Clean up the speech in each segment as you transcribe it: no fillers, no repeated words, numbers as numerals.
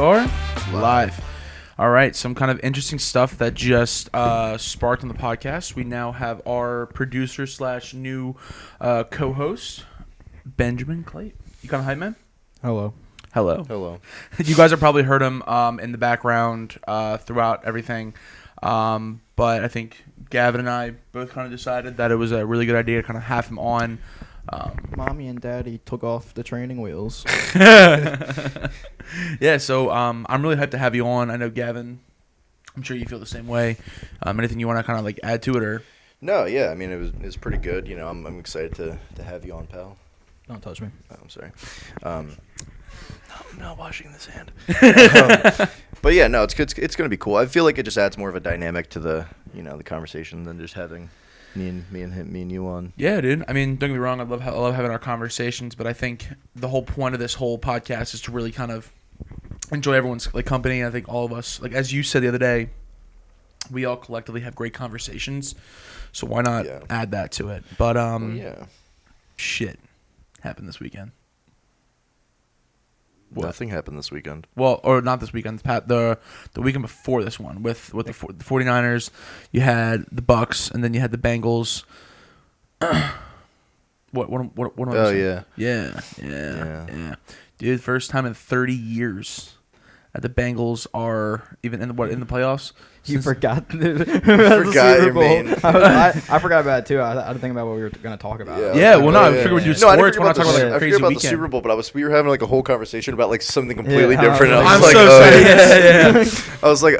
are live. All right, some kind of interesting stuff that just sparked on the podcast. We now have our producer / new co-host, Benjamin Clayton. You kind of hype, man? Hello. Hello. You guys have probably heard him in the background throughout everything. But I think Gavin and I both kind of decided that it was a really good idea to kind of have him on. Mommy and Daddy took off the training wheels. Yeah, so I'm really hyped to have you on. I know, Gavin, I'm sure you feel the same way. Anything you want to kind of like add to it, or? No, yeah, I mean it was pretty good. You know, I'm excited to have you on, pal. Don't touch me. Oh, I'm sorry. I'm not washing this hand. But yeah, no, it's good. It's gonna be cool. I feel like it just adds more of a dynamic to the the conversation than just having me and you on. Yeah, dude. I mean, don't get me wrong. I love having our conversations, but I think the whole point of this whole podcast is to really kind of enjoy everyone's like company. I think all of us, like as you said the other day, we all collectively have great conversations. So why not add that to it? But shit happened this weekend. What? Nothing happened this weekend. Well, or not this weekend. The weekend before this one with the 49ers, you had the Bucks, and then you had the Bengals. What am I saying? Yeah. Dude, first time in 30 years that the Bengals are even in the playoffs. You forgot the Super Bowl. I forgot about it too. I didn't think about what we were going to talk about. I figured we'd do sports. I didn't We're not talking about I crazy about weekend. the Super Bowl, but we were having like a whole conversation about like something completely different. I'm like, so sorry. Yeah. I was like,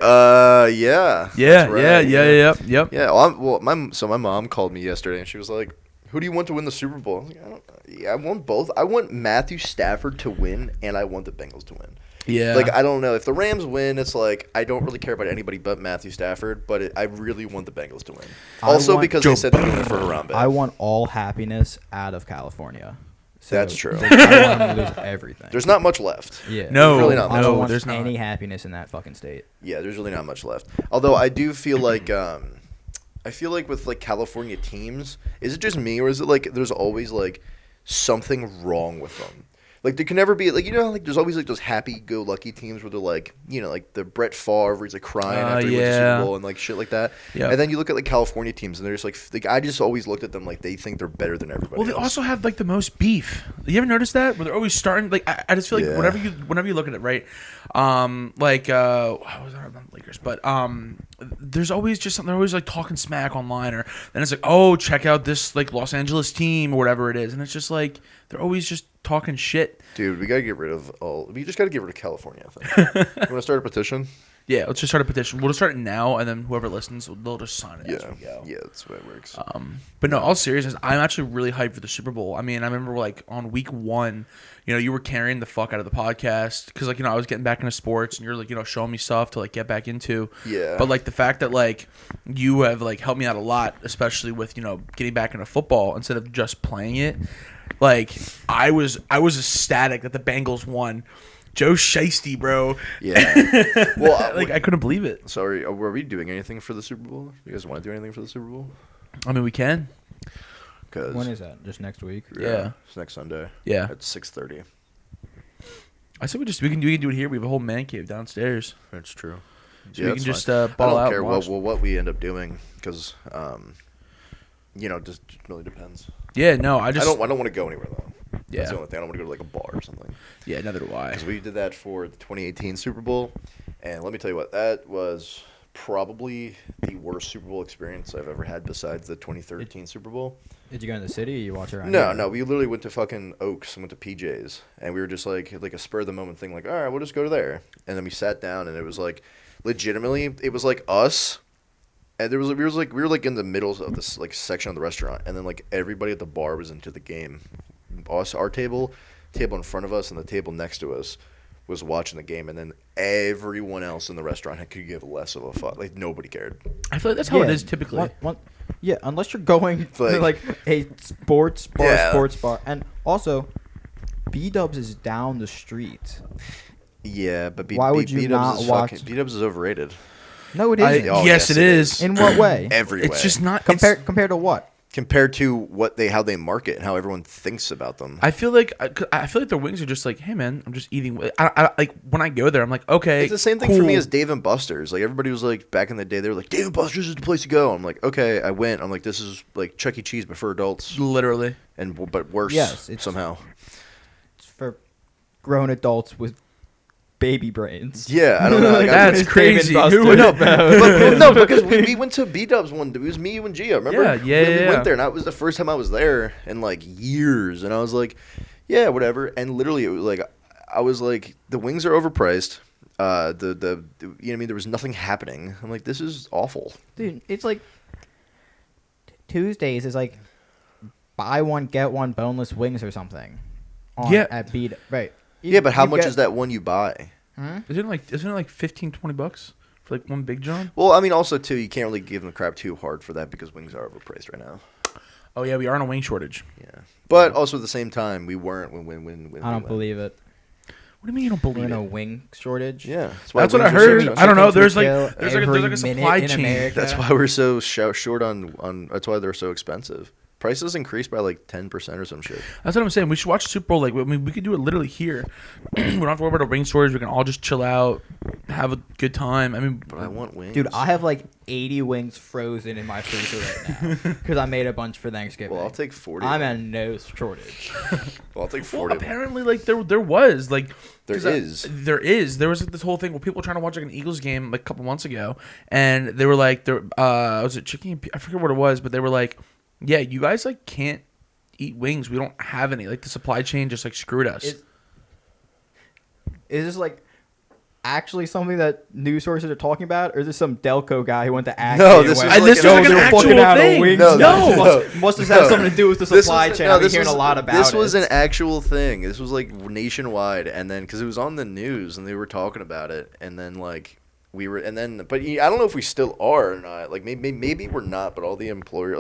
yeah. Yep. Yeah. Well, my mom called me yesterday and she was like, "Who do you want to win the Super Bowl?" I was like, I want both. I want Matthew Stafford to win, and I want the Bengals to win. Yeah. Like, I don't know. If the Rams win, it's like, I don't really care about anybody but Matthew Stafford, but I really want the Bengals to win. Also because they said they're doing it for Harambe. I want all happiness out of California. So that's true. I want them to lose everything. There's not much left. Yeah. No, really not I don't want there's any not. happiness in that fucking state. Yeah, there's really not much left. Although I do feel like with like California teams, is it just me or is it like there's always like something wrong with them? Like there can never be like like there's always like those happy-go-lucky teams where they're like like the Brett Favre where he's like crying after he wins the Super Bowl and like shit like that. Yeah. And then you look at like California teams and they're just like I just always looked at them like they think they're better than everybody. Well, they also have like the most beef. You ever notice that? Where they're always starting like I just feel like whenever you look at it, right? What was that about the Lakers? But there's always just something. They're always like talking smack online, or then it's like, oh, check out this like Los Angeles team or whatever it is, and it's just like they're always just talking shit. Dude, we gotta get rid of all. We just gotta get rid of California. I think. You want to start a petition? Yeah, let's just start a petition. We'll just start it now, and then whoever listens, they'll just sign it as we go. Yeah, that's the way it works. But no, all seriousness, I'm actually really hyped for the Super Bowl. I mean, I remember like on week 1, you were carrying the fuck out of the podcast because like I was getting back into sports, and you're like showing me stuff to like get back into. Yeah. But like the fact that like you have like helped me out a lot, especially with getting back into football instead of just playing it. Like I was ecstatic that the Bengals won. Joe Shiesty, bro. Yeah. Well, I couldn't believe it. Sorry, were we doing anything for the Super Bowl? You guys want to do anything for the Super Bowl? I mean, we can. When is that? Just next week? Yeah. It's next Sunday. Yeah. At 6:30. I said we can do it here. We have a whole man cave downstairs. That's true. So we can just I ball don't out. care what we end up doing because just really depends. Yeah, no, I don't want to go anywhere though. Yeah. That's the only thing. I don't want to go to like a bar or something. Yeah, neither do I. Because we did that for the 2018 Super Bowl, and let me tell you what, that was probably the worst Super Bowl experience I've ever had besides the 2013 Super Bowl. Did you go in the city or you watch around? No, we literally went to fucking Oaks and went to PJ's, and we were just like a spur of the moment thing, like, all right, we'll just go to there. And then we sat down, and it was like, legitimately, it was like us. And we were like in the middle of this like section of the restaurant, and then like everybody at the bar was into the game. Our table in front of us, and the table next to us was watching the game, and then everyone else in the restaurant could give less of a fuck. Like nobody cared. I feel like that's how it is typically. Yeah, unless you're going to like a sports bar, and also B-Dubs is down the street. Yeah, but why would you not watch? B-Dubs is overrated. No, it isn't. Yes, it is. In what way? Every way. It's just not compared to what? compared to how they market and how everyone thinks about them. I feel like their wings are just like, hey man, I'm just eating. I like when I go there, I'm like, okay, It's the same thing cool. for me as Dave and Buster's. Like everybody was like back in the day, they were like, Dave and Buster's is the place to go. I'm like, okay, I went. I'm like, this is like Chuck E. Cheese but for adults, Literally. but worse. Yes, it's- somehow. It's for grown adults with baby brains. Yeah, I don't know. Like, That's Dave and crazy. Buster's. Who would know? but no, because we went to B-Dubs one. It was me, you, and Gia. Remember? Yeah. We went there, and that was the first time I was there in like years. And I was like, yeah, whatever. And literally, it was like, I was like, the wings are overpriced. You know what I mean? There was nothing happening. I'm like, this is awful. Dude, it's like Tuesdays is like buy one get one boneless wings or something. Yeah. At B. Right. Yeah, but how much is that one you buy? Isn't it like $15-$20 for like one Big John? Well, I mean, also too, you can't really give them crap too hard for that because wings are overpriced right now. Oh yeah, we are on a wing shortage. Yeah, but also at the same time, we weren't when I don't believe it. What do you mean you don't We're believe in a it? wing shortage. Yeah, That's what I wings are so heard. expensive. I don't know. Chickens There's we like kill there's like a every supply minute in chain. America. That's why we're so short on. That's why they're so expensive. Prices increased by like 10% or some shit. That's what I'm saying. We should watch Super Bowl. Like, I mean, we could do it literally here. We don't have to worry about a wing shortage. We can all just chill out, have a good time. I mean, But I want wings. Dude, I have like 80 wings frozen in my freezer right now because I made a bunch for Thanksgiving. Well, I'll take 40. I'm at no shortage. Well, I'll take well, 40. apparently, like there was like There 'cause is. there was like, this whole thing where people were trying to watch like an Eagles game like a couple months ago, and they were like, was it chicken? I forget what it was, but they were like, yeah, you guys like can't eat wings. We don't have any. Like the supply chain just like screwed us. Is this like actually something that news sources are talking about, or is this some Delco guy who went to act? No, this is like this is like an they're actual fucking out of thing. wings. No, now. no, must have had something to do with the supply chain. I've been this hearing was- a lot about This it. was an actual thing. This was like nationwide, and then because it was on the news and they were talking about it, and then like we were, and then but I don't know if we still are or not. Like maybe we're not, but all the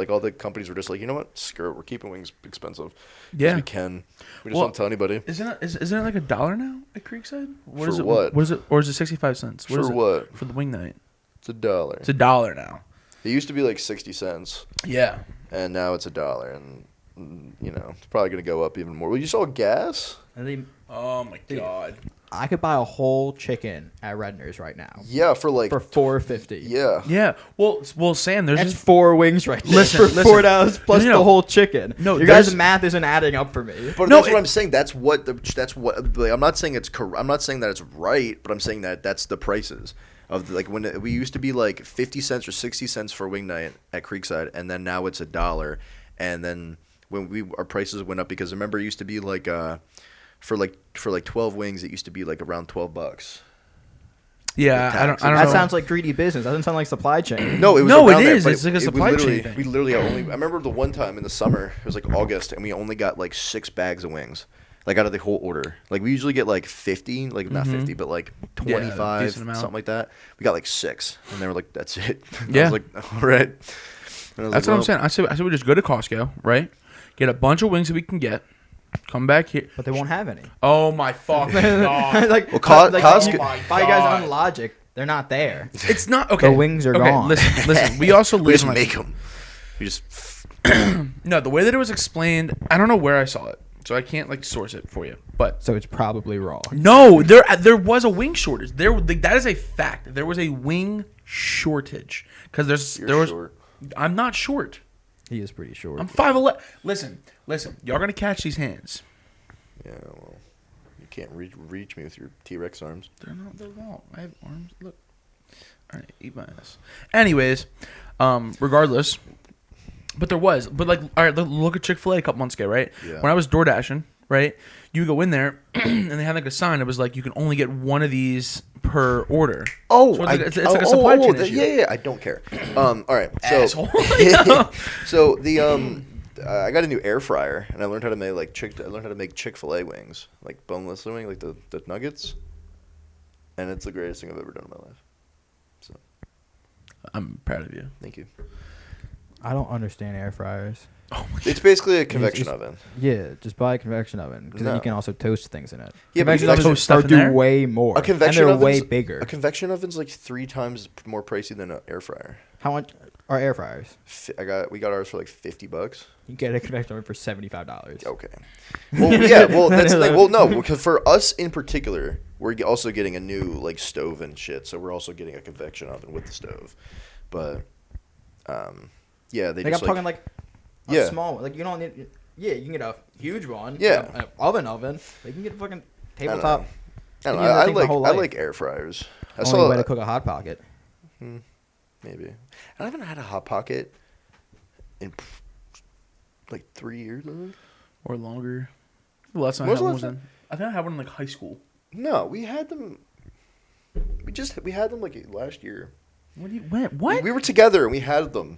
all the companies were just like, you know what, screw it, we're keeping wings expensive. 'Cause Yeah. we can. We just Well, don't tell anybody. Isn't it like $1 now at Creekside? What For is it? what? What is it? Or is it 65 cents? For is it? what? For the wing night. It's $1. It's $1 now. It used to be like 60 cents, Yeah. and now it's $1, and you know it's probably gonna go up even more. Well, you saw gas. And they- Oh my Dude. god. I could buy a whole chicken at Redner's right now Yeah, for like for $4.50. yeah. Yeah. Well, Sam, there's That's just 4 wings right there Listen, for listen. $4 plus No. the whole chicken. No, your guys' there's- math isn't adding up for me. But No, that's what it- I'm saying. That's what. Like, I'm not saying it's correct. I'm not saying that it's right, but I'm saying that that's the prices of like when we used to be like 50 cents or 60 cents for wing night at Creekside, and then now it's $1, and then when our prices went up because remember it used to be like for 12 wings it used to be like around $12. yeah. with I don't taxes. know. That sounds like greedy business. That doesn't sound like supply chain. No, it was No, it around there, is. but It's like a we supply literally- chain thing. We literally only. I remember the one time in the summer. It was like August, and we only got like 6 bags of wings, like out of the whole order. Like we usually get like 50, like not 50, but like 25, decent amount. something like that. We got like 6, and they were like, "That's it." And Yeah. I was like, "All right." And I was That's like, what I'm saying. I said we just go to Costco, right? Get a bunch of wings that we can get. Come back here. But they won't have any. Oh my fucking god. like, Well, Costco- you- Oh my by you guys' God. own logic, they're not there. It's not okay. The wings are okay, gone. Listen. We also live We just in, like, make them. We just. No, the way that it was explained, I don't know where I saw it, so I can't like source it for you. But So it's probably wrong. no, there was a wing shortage. That is a fact. There was a wing shortage because You're there was. short. I'm not short. He is pretty short. I'm 5'11". Listen. Y'all gonna catch these hands. Yeah, well, you can't reach me with your T-Rex arms. They're not. They're long. I have arms. Look. All right, eat my ass. Anyways, regardless, but there was. But like, all right, look at Chick-fil-A a couple months ago, right? Yeah. When I was door dashing, right? You go in there and they had like a sign. It was like you can only get one of these per order. Oh, So it's like a supply chain issue. yeah. I don't care. All right. So, Asshole. so the I got a new air fryer, and I learned how to make I learned how to make Chick-fil-A wings, like boneless wing, like the nuggets, and it's the greatest thing I've ever done in my life. So, I'm proud of you. thank you. I don't understand air fryers. Oh my It's basically a convection it's- oven. Yeah, just buy a convection oven because then No. you can also toast things in it. Yeah, but Convection you ovens toast stuff are in do there? way more. A convection and they're oven's way bigger. A convection oven's like 3 times more pricey than an air fryer. How much? Or air fryers. We got ours for like $50. You get a convection oven for $75. Okay. Well, yeah. Well, that's the thing. Well, no, because for us in particular, we're also getting a new like stove and shit. So we're also getting a convection oven with the stove. But, yeah, Like just I'm talking like a Yeah. small one. Like you don't need. Yeah, you can get a huge one. Yeah. An oven. Like you can get a fucking tabletop. I don't You know. use that I thing for the whole I life. like air fryers. I Only saw way to cook a hot pocket. maybe. I haven't had a hot pocket in like 3 years. I think. Or longer. The last time I When was had the one last was I think I had one in like high school. No, we had them. We had them like last year. What? We were together and we had them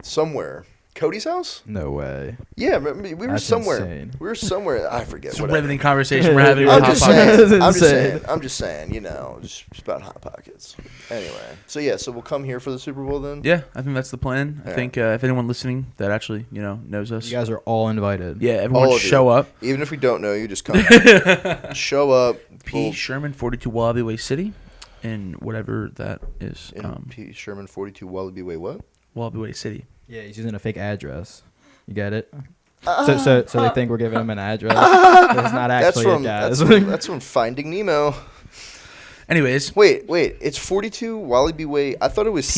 somewhere. Cody's house? No way. Yeah, we were That's somewhere. insane. We were somewhere. I forget. It's a Whatever. riveting conversation we're having I'm with just Hot Pockets. saying. I'm just Insane. saying. I'm just saying. You know, just about hot pockets. Anyway, so yeah, so we'll come here for the Super Bowl then. Yeah, I think that's the plan. I Yeah. think if anyone listening that actually knows us, You guys are all invited. yeah, everyone All of you. show up. Even if we don't know you, just come. Show up. P. We'll- Sherman, 42 Wallaby Way City, and whatever that is. in P. Sherman 42 Wallaby Way. What? Wallaby Way City. Yeah, he's using a fake address. You get it? So they think we're giving him an address. But it's not That's actually from it, guys. that's from Finding Nemo. Anyways, Wait, it's 42 Wallaby Way. I thought it was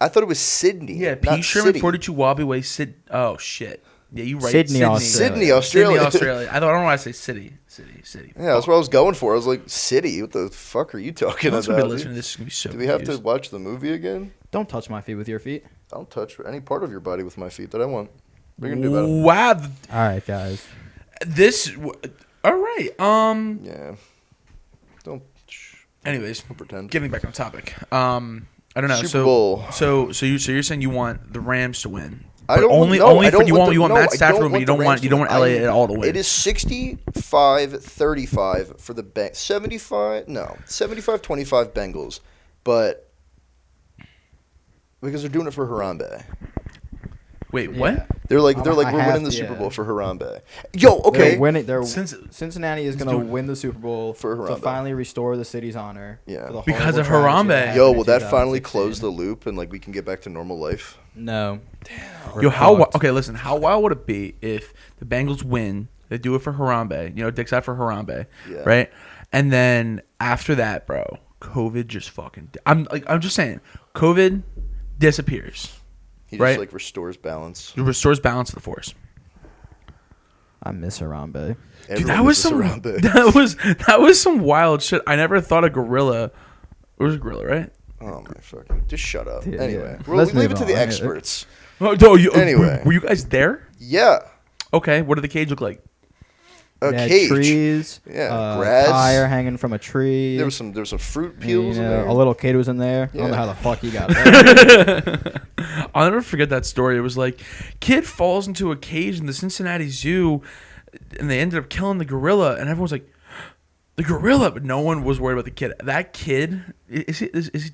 I thought it was Sydney. yeah, not P. Sherman, City. 42 Wallaby Way City. Oh shit. Yeah, you right. Sydney, Australia. Sydney, Australia. Sydney, Australia. I don't know why I say city. City. Yeah, that's what I was going for. I was like, City. What the fuck are you talking Everyone's gonna be about? listening to dude? this is gonna be so. Do we have to confused. watch the movie again? Don't touch my feet with your feet. I'll touch any part of your body with my feet that I want. What are you gonna do about it? Wow. All right, guys. All right. Yeah. Don't Anyways, pretend. getting back on topic. I don't know. Super Bowl. So you're saying you want the Rams to win? I But don't only no, only I for don't you want the- no, Matt I Stafford, but want you the don't Rams want to LA win. at all to win. It is 65-35 for the 75-25 Bengals, but because they're doing it for Harambe. Wait, Yeah. what? They're like I we're have winning the to, Super yeah. Bowl for Harambe. Yo, okay. They're winning. Cincinnati is going to doing- win the Super Bowl For to Harambe. finally restore the city's honor. Yeah. for the Because horrible of tragedy Harambe. that Yo, happened will in that finally 2016. close the loop and like we can get back to normal life? No. Yo, okay, listen. How wild would it be if the Bengals win? They do it for Harambe. Dick's out for Harambe, Yeah. right? And then after that, bro, COVID just fucking. I'm just saying, COVID disappears. He Right. just like restores balance. It restores balance to the force. I miss Harambe. Dude, that was some Harambe. that was some wild shit. I never thought a gorilla. It was a gorilla, right? Oh my fucking! Just shut up. Yeah, Anyway, yeah. we'll Let's leave it move to the on. experts. Oh, no, Anyway. were you guys there? Yeah, Okay, what did the cage look like? a They had cage. Trees. Yeah, grass. Tire hanging from a tree. There was some fruit and, peels in there. A little kid was in there. I don't know Yeah. how the fuck he got there. I'll never forget that story. It was like, kid falls into a cage in the Cincinnati Zoo, and they ended up killing the gorilla, and everyone's like, the gorilla, but no one was worried about the kid. That kid, is he, has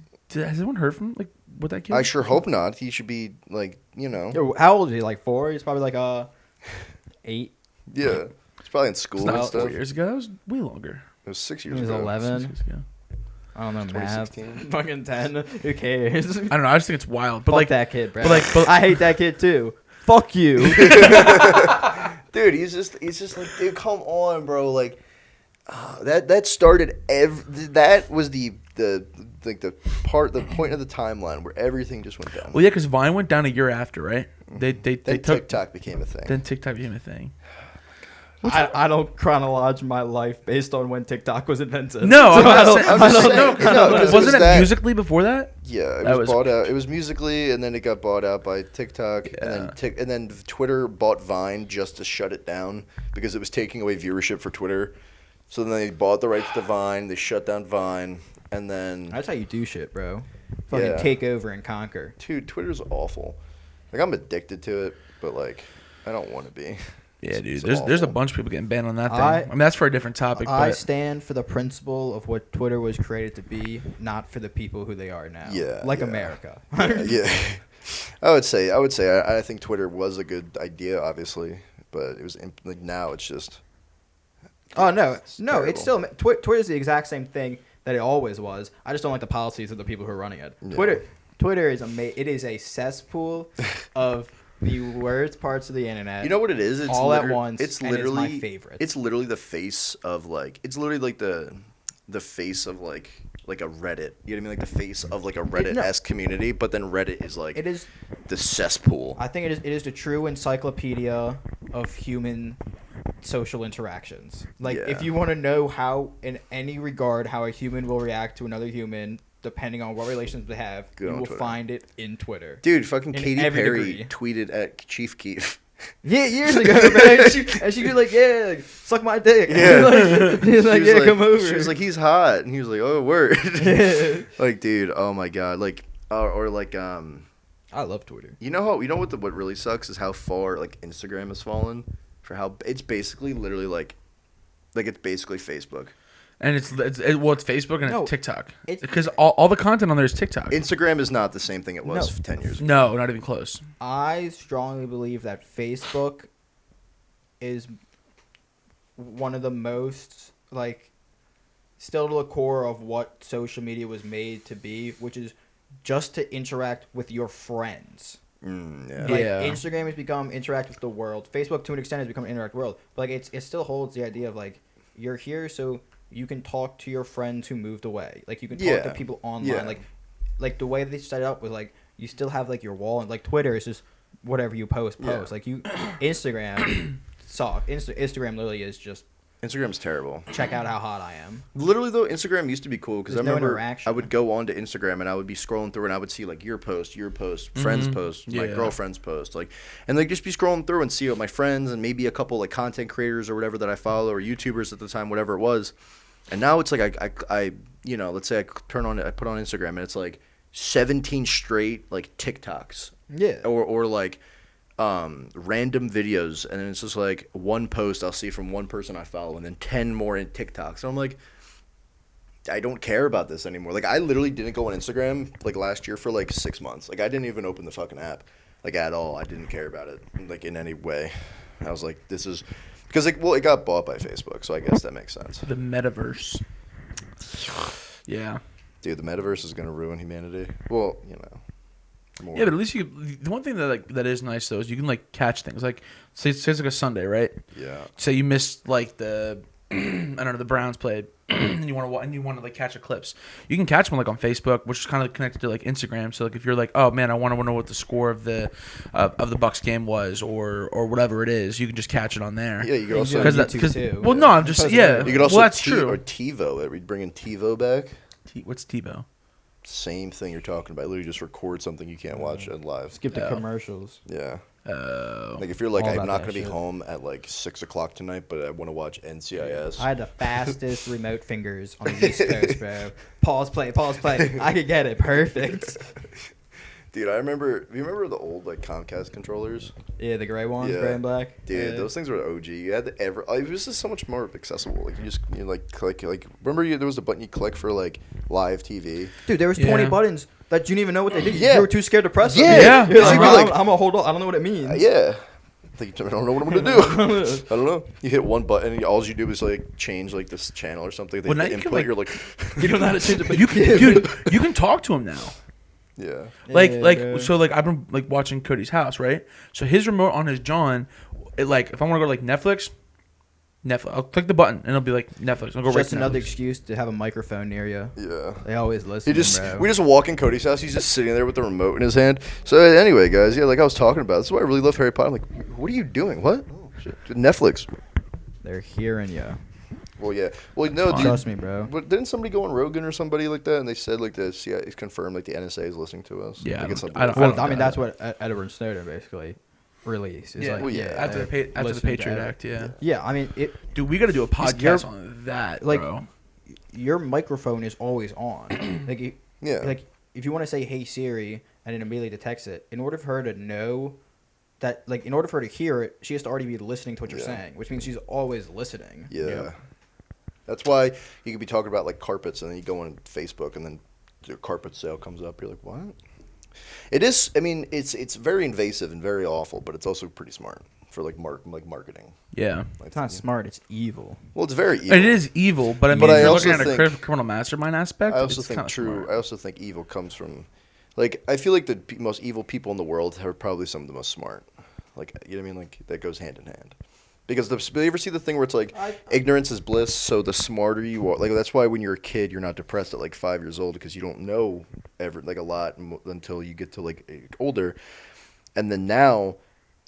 anyone heard from like what that kid? I sure hope not. He should be like, Yo, how old is he? Like 4? He's probably like 8. yeah. He's probably in school It's and not stuff. 4 years ago. That was way longer. It was 6 He years was ago. 11. 6 years ago. I don't know, math. 2016. Fucking 10. Who cares? I don't know. I just think it's wild. But Fuck like that kid, bro. but- I hate that kid too. Fuck you. Dude, he's just like, dude, come on, bro. Like, that started that was the point of the timeline where everything just went down. Well, yeah, because Vine went down a year after, right? They then took TikTok became a thing. then TikTok became a thing. I don't chronologize my life based on when TikTok was invented. No, So I'm I'm just saying, no, 'cause it wasn't was it that- Musically before that? Yeah, it That was was- bought out. It was Musically, and then it got bought out by TikTok, and then Twitter bought Vine just to shut it down because it was taking away viewership for Twitter. So then they bought the rights to Vine. They shut down Vine, and then That's how you do shit, bro. Fucking Yeah. take over and conquer. dude, Twitter's awful. Like I'm addicted to it, but like I don't want to be. Yeah, dude. It's There's a awful. bunch of people getting banned on that thing. I- I mean, that's for a different topic. I But stand for the principle of what Twitter was created to be, not for the people who they are now. Yeah, Like yeah. America. Yeah, I would say I think Twitter was a good idea, obviously, but it was like now it's just. Oh no, It's no! terrible. It's still Twitter's the exact same thing that it always was. I just don't like the policies of the people who are running it. Yeah. Twitter is it is a cesspool of the worst parts of the internet. You know what it is? It's all at once. It's and literally it's my favorite. It's literally the face of like. It's literally like the face of like a Reddit. You know what I mean? Like the face of like a Reddit-esque community. But then Reddit is like it is the cesspool. I think it is the true encyclopedia of human social interactions. Like if you want to know how in any regard how a human will react to another human, depending on what relations they have, you will find it in Twitter. Dude, fucking in Katy every Perry tweeted at Chief Keef. Yeah, years ago, man. And she was like, "Yeah, like, suck my dick." Yeah, he's like, "Yeah, come over." She was like, "He's hot," and he was like, "Oh, word." Like, dude, oh my god, like, or like, I love Twitter. You know what really sucks is how far like Instagram has fallen for how it's basically literally like it's basically Facebook. And it's Facebook and it's TikTok. It's because all the content on there is TikTok. Instagram is not the same thing it was 10 years ago. No, not even close. I strongly believe that Facebook is one of the most, like, still to the core of what social media was made to be, which is just to interact with your friends. Yeah. Like, Instagram has become interact with the world. Facebook, to an extent, has become interact world. But, like, it still holds the idea of, like, you're here so you can talk to your friends who moved away. Like, you can talk to people online. Yeah. Like the way they set it up was, like, you still have, like, your wall. And, like, Twitter is just whatever you post. Yeah. Like, Instagram suck. Instagram literally is just Instagram's terrible. check out how hot I am. Literally, though, Instagram used to be cool because I There's no remember interaction. I would go on to Instagram and I would be scrolling through and I would see like your post, friends' post, my girlfriend's post, like, and like just be scrolling through and see what my friends and maybe a couple like content creators or whatever that I follow or YouTubers at the time, whatever it was. And now it's like I you know, let's say I put on Instagram and it's like 17 straight like TikToks. Yeah. Or like random videos, and then it's just like one post I'll see from one person I follow and then 10 more in TikTok. So I'm like, I don't care about this anymore. Like, I literally didn't go on Instagram like last year for like 6 months. Like, I didn't even open the fucking app like at all. I didn't care about it like in any way. I was like, this is because like, well, it got bought by Facebook, so I guess that makes sense. The metaverse. Yeah. Dude, the metaverse is gonna ruin humanity. Well, you know. More. Yeah, but at least the one thing that is nice though is you can like catch things. Like say it's like a Sunday, right? Yeah. Say you missed like the I don't know, the Browns played and you want to like catch a clips. You can catch them like on Facebook, which is kind of connected to like Instagram. So like if you're like, "Oh man, I want to know what the score of the Bucks game was or whatever it is," you can just catch it on there. Yeah, you could also well, no, I'm just You could also that's true. Or TiVo it. We'd bring in TiVo back. What's TiVo? Same thing you're talking about. Literally just record something you can't watch live. Skip the commercials. Yeah. Like if you're like, All I'm about not that going to be shit. home at like 6 o'clock tonight, but I want to watch NCIS. I had the fastest remote fingers on the East Coast, bro. Pause, play. I could get it perfect. Dude, I remember. Do you remember the old like Comcast controllers? Yeah, the gray ones, Yeah. gray and black. Dude, Yeah. those things were OG. You had to it was just so much more accessible. Like you like click like remember there was a button you click for like live TV. Dude, there was 20 Yeah. buttons that you didn't even know what they did. Yeah. You were too scared to press them. Yeah. You're like, You'd be I'm like- gonna hold on. I don't know what it means. Yeah. Like, I don't know what I'm gonna do. I don't know. You hit one button, and all you do is like change like this channel or something. They Well, now hit you can, input. like- You're like, You don't know how to change it, but You can, dude, you can talk to him now. yeah. So I've been like watching Cody's house, right? So his remote on his John, it like if I want to go to like Netflix, I'll click the button and it'll be like Netflix. I'll go right just to another Netflix. excuse to have a microphone near you. Yeah. They always listen. We just walk in Cody's house. He's just sitting there with the remote in his hand. So anyway, guys, yeah, like I was talking about, this is why I really love Harry Potter. I'm like, what are you doing? What? Oh, shit. Netflix. They're hearing you. Well, yeah. Well, no, dude. Trust me, bro. But didn't somebody go on Rogan or somebody like that, and they said like the CIA is confirmed, like the NSA is listening to us? Yeah, Like, it's I don't- something- Well, I mean, that's what Edward Snowden basically released. It's Yeah, like, well, yeah. after the listening to Patriot Ed- Act, yeah. Yeah, I mean, Dude, we got to do a podcast you're- on that, like, bro. your microphone is always on. Yeah. Like if you want to say "Hey Siri" and it immediately detects it, in order for her to know that, like, in order for her to hear it, she has to already be listening to what you're Yeah. saying, which means she's always listening. Yeah. Yeah. That's why you could be talking about like carpets, and then you go on Facebook, and then the carpet sale comes up. You're like, what? It is. I mean, it's very invasive and very awful, but it's also pretty smart for like marketing. Yeah. Like, It's not smart. It's evil. Well, it's very evil. It is evil, but I mean, But if I you're also looking at a think- criminal mastermind aspect, I also it's think kinda smart. I also think evil comes from Like, I feel like the most evil people in the world are probably some of the most smart. Like, you know what I mean? Like, that goes hand in hand. Because do you ever see the thing where it's like, ignorance is bliss, so the smarter you are. Like, that's why when you're a kid, you're not depressed at, like, 5 years old, because you don't know like, a lot until you get to, like, older. And then now,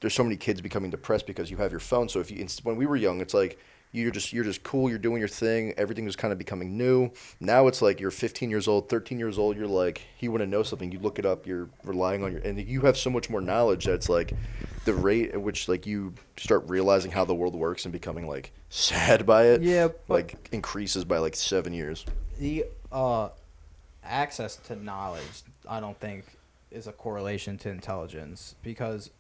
there's so many kids becoming depressed because you have your phone. So when we were young, it's like, you're just cool, you're doing your thing, everything was kind of becoming new. Now it's like you're 15 years old, 13 years old, you're like, you want to know something, you look it up, you're relying on and you have so much more knowledge that it's like the rate at which like you start realizing how the world works and becoming like sad by it, Yeah, but like increases by like 7 years. the access to knowledge, I don't think, is a correlation to intelligence, because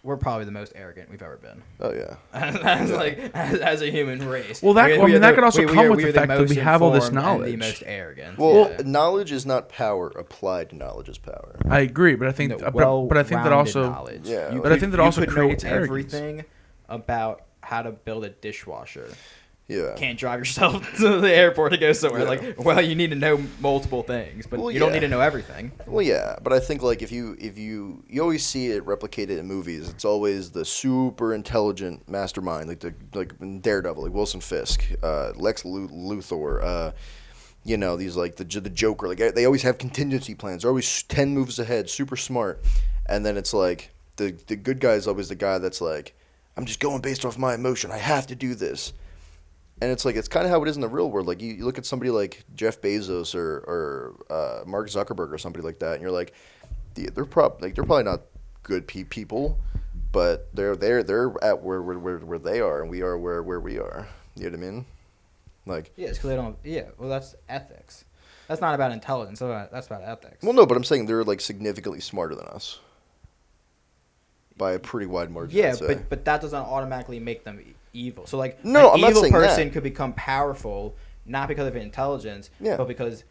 we're probably the most arrogant we've ever been. Oh yeah. as a human race. Well, that could also come with the fact that we have all this informed and knowledge. the most arrogant. Well, yeah. knowledge is not power. Applied knowledge is power. I agree, but I think, No, but I think that well-rounded also, knowledge. Yeah. You But I think that you also could creates know arrogance. everything about how to build a dishwasher. Yeah. Can't drive yourself to the airport to go somewhere. Yeah. Like, well, you need to know multiple things, but Well, you don't yeah. need to know everything. Well, yeah, but I think like if you always see it replicated in movies, it's always the super intelligent mastermind, like in Daredevil, like Wilson Fisk, Lex Luthor, you know, these like the Joker, like they always have contingency plans. They're always 10 moves ahead, super smart, and then it's like the good guy is always the guy that's like, I'm just going based off my emotion. I have to do this. And it's like, it's kind of how it is in the real world. Like, you look at somebody like Jeff Bezos or Mark Zuckerberg or somebody like that, and you're like, they're probably not good people, but they're at where they are, and we are where we are. You know what I mean? Like, Yeah, it's because they don't. Yeah, well, that's ethics. That's not about intelligence. That's about ethics. well, no, but I'm saying they're like significantly smarter than us by a pretty wide margin. Yeah, I'd say. but that doesn't automatically make them evil. So like, No, an I'm not evil saying that. person could become powerful not because of intelligence, Yeah. but because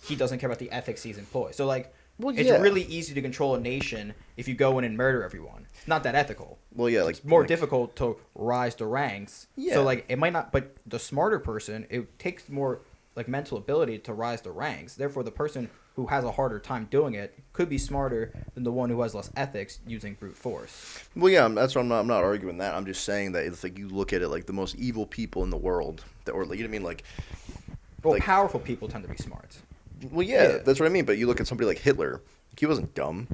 he doesn't care about the ethics he's employed. So like, Well, it's yeah. really easy to control a nation if you go in and murder everyone. It's not that ethical. Well, yeah, like It's more like, difficult to rise the ranks. Yeah. So like, it might not. But the smarter person, it takes more like mental ability to rise the ranks. Therefore, the person who has a harder time doing it could be smarter than the one who has less ethics using brute force. Well, yeah, that's what I'm not arguing that. I'm just saying that it's like you look at it like the most evil people in the world, or like, you know what I mean, like. Well, Like- powerful people tend to be smart. Well, yeah, Yeah. that's what I mean. But you look at somebody like Hitler. He wasn't dumb.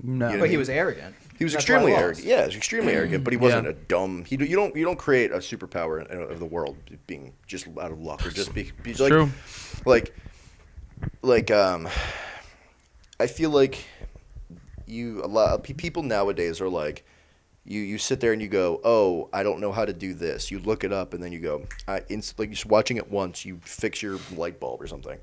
no. You know, But he was arrogant. He was That's why extremely he arrogant. lost. Yeah, he was extremely arrogant. But he wasn't Yeah. a dumb. You don't create a superpower of the world being just out of luck or just be like true. like I feel like a lot of people nowadays are like. You sit there and you go, oh, I don't know how to do this. You look it up and then you go, like just watching it once, you fix your light bulb or something.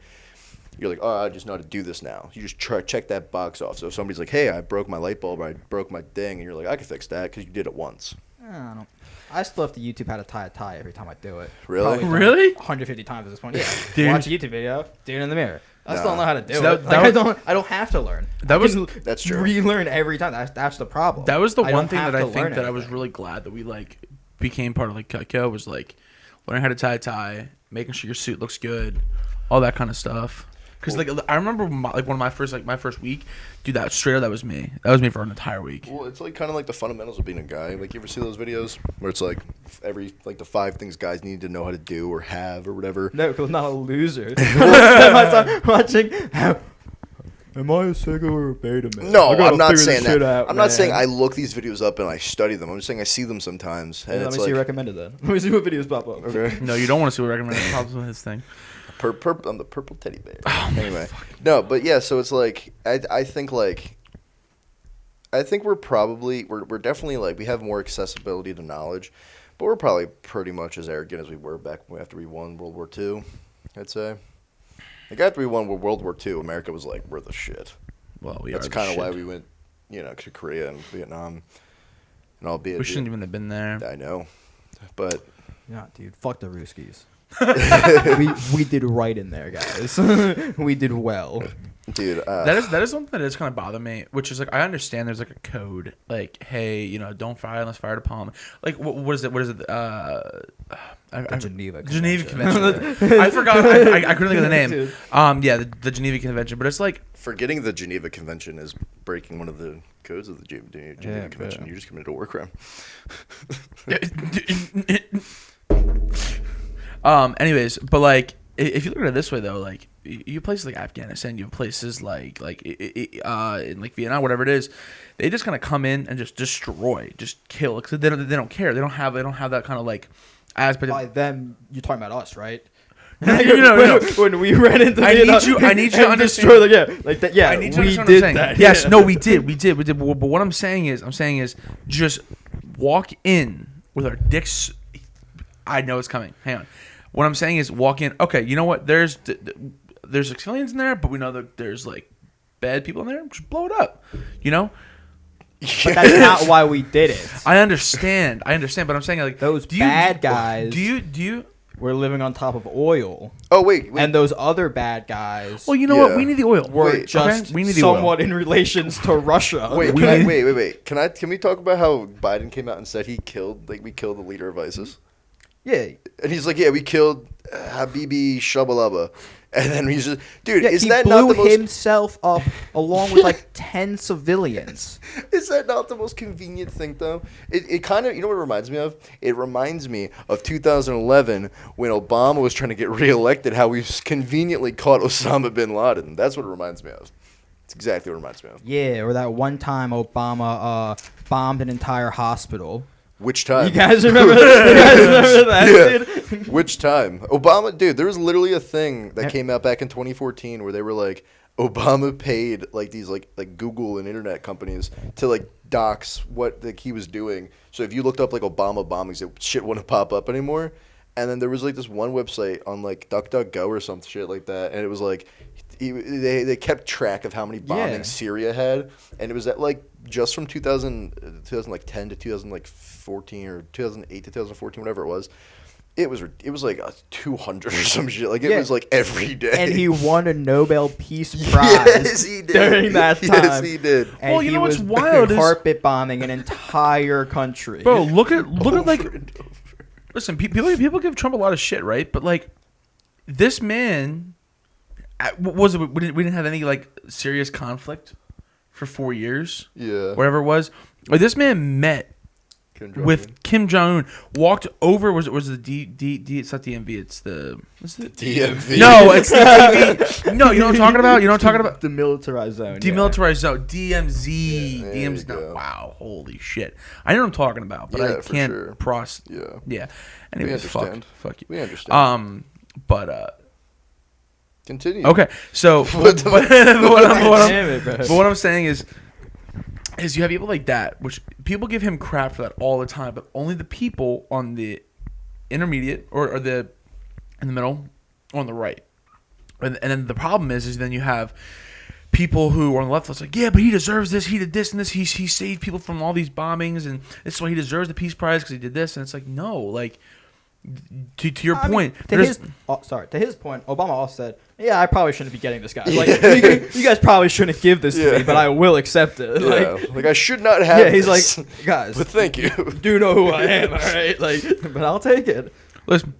You're like, oh, I just know how to do this now. You just check that box off. So if somebody's like, hey, I broke my light bulb, or I broke my thing, and you're like, I can fix that because you did it once. I don't know. I still have to YouTube how to tie a tie every time I do it. Really? Probably done Really? 150 times at this point. Yeah. Dude. Watch a YouTube video, do it in the mirror. I still Nah. don't know how to do So it. that Like, was- I don't have to learn. That I was- can That's true. Relearn every time. That's the problem. That was the I one don't thing have that I to think learn that I was anything. really glad that we like became part of like Cutco was like learning how to tie a tie, making sure your suit looks good, all that kind of stuff. Because like I remember like one of my first week, dude, that straight up that was me. That was me for an entire week. Well, it's like kind of like the fundamentals of being a guy. Like, you ever see those videos where it's like the 5 things guys need to know how to do or have or whatever? No, because I'm not a loser. Spend my time watching. Am I a Sega or a beta man? No, I gotta I'm not figure this saying that. shit out, I'm not man. saying I look these videos up and I study them. I'm just saying I see them sometimes, and Let it's me see like, your recommended then. Let me see what videos pop up. okay. No, you don't want to see what recommended problems with his thing. I'm the purple teddy bear. Anyway, no, but yeah, so it's like I think we're definitely like we have more accessibility to knowledge, but we're probably pretty much as arrogant as we were back after we won World War II. I'd say, like after we won World War II, America was like, we're the shit. Well, we That's are the kind of shit. why we went, to Korea and Vietnam, and albeit We shouldn't even have been there. I know, but Yeah, dude. Fuck the Ruskies. we did right in there, guys. We did well. Dude, That is something that is kind of bother me, which is like I understand there's like a code, like hey, don't fire unless fired upon. Like what is it? What is it? Geneva Convention. I forgot. I couldn't think of the name. Dude. Yeah, the Geneva Convention. But it's like forgetting the Geneva Convention is breaking one of the codes of the Geneva Yeah, Convention. yeah. You just committed a war crime. Anyways, but like if you look at it this way though, like you places like Afghanistan, you have places like in like Vietnam, whatever it is, they just kind of come in and just destroy, just kill. Cause they don't care. They don't have that kind of like aspect. By them, you're talking about us, right? No. When we ran into I Vietnam need you to and understand. destroyed, like, yeah, like that. Yeah, I need you to we understand what I'm did saying. that. Yes, yeah. no, we did. But what I'm saying is, just walk in with our dicks. I know it's coming. Hang on. What I'm saying is, walk in. Okay, you know what? There's civilians in there, but we know that there's like bad people in there. Just blow it up. You know. But that's not why we did it. I understand, but I'm saying like Those bad guys. Do you? We're living on top of oil, Oh wait. and those other bad guys Well, you know what? Yeah. We need the oil. were wait, just okay? We need the oil. somewhat in relations to Russia. Wait, We can need- wait. Can we talk about how Biden came out and said we killed the leader of ISIS? yeah, And he's like, yeah, we killed Habibi Shabalaba. And then he's just, dude, yeah. is He that blew not the most himself up along with like 10 civilians. Is that not the most convenient thing, though? It kind of, you know what it reminds me of? It reminds me of 2011 when Obama was trying to get reelected, how we conveniently caught Osama bin Laden. That's what it reminds me of. It's exactly what it reminds me of. Yeah, or that one time Obama bombed an entire hospital. Which time? You guys remember that? Yeah. Dude? Which time? Obama, dude, there was literally a thing that came out back in 2014 where they were like, Obama paid like these like Google and internet companies to like dox what like he was doing. So if you looked up like Obama bombings, shit wouldn't pop up anymore. And then there was like this one website on like DuckDuckGo or some shit like that, and it was like they kept track of how many bombings Yeah. Syria had, and it was at like just from 2010 to 2014 or 2008 to 2014, whatever it was. It was like 200 or some shit. Like it Yeah. was like every day. And he won a Nobel Peace Prize Yes, he did. during that time. Yes, he did. And Well, you he know what's was wild is- carpet bombing an entire country. Bro, look at like. Over and over. Listen, people give Trump a lot of shit, right? But like, this man, what was it? We didn't have any like serious conflict for 4 years, Yeah. whatever it was. Like, this man met Kim Jong-un. with Kim Jong Un, walked over. Was it the It's not DMV. It's the. What's it? DMV. No, it's the DMV. No, you know what I'm talking about. You know what I'm talking about. Demilitarized zone. Demilitarized zone, DMZ, Yeah, there DMZ. you go. Wow, holy shit! I know what I'm talking about, but Yeah, I for can't sure. Yeah. Yeah. Anyways, understand. fuck you. We understand. But Continue. okay. So, What the- but what I'm saying is you have people like that, which people give him crap for that all the time, but only the people on the intermediate or the in the middle or on the right. And then the problem is then you have people who are on the left that's like, yeah, but he deserves this. He did this and this. He saved people from all these bombings, and that's why he deserves the Peace Prize because he did this. And it's like, no, like to your point. To there's- his point, Obama also said, "Yeah, I probably shouldn't be getting this guy. Like, you guys probably shouldn't give this to Yeah. me, but I will accept it." Yeah. Like, Like I should not have. yeah, he's this, like, "Guys, but thank you. do know who I am, all right? Like, but I'll take it. listen,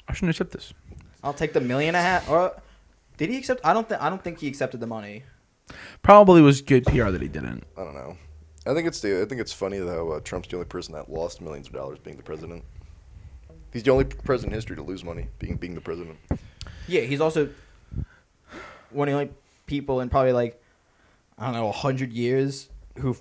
I shouldn't accept this. I'll take the $1.5 million. Or did he accept? I don't think he accepted the money. Probably was good PR that he didn't. I don't know. I think it's funny though. Trump's the only person that lost millions of dollars being the president. He's the only president in history to lose money being the president. Yeah, he's also one of the only people in probably like, I don't know, 100 years who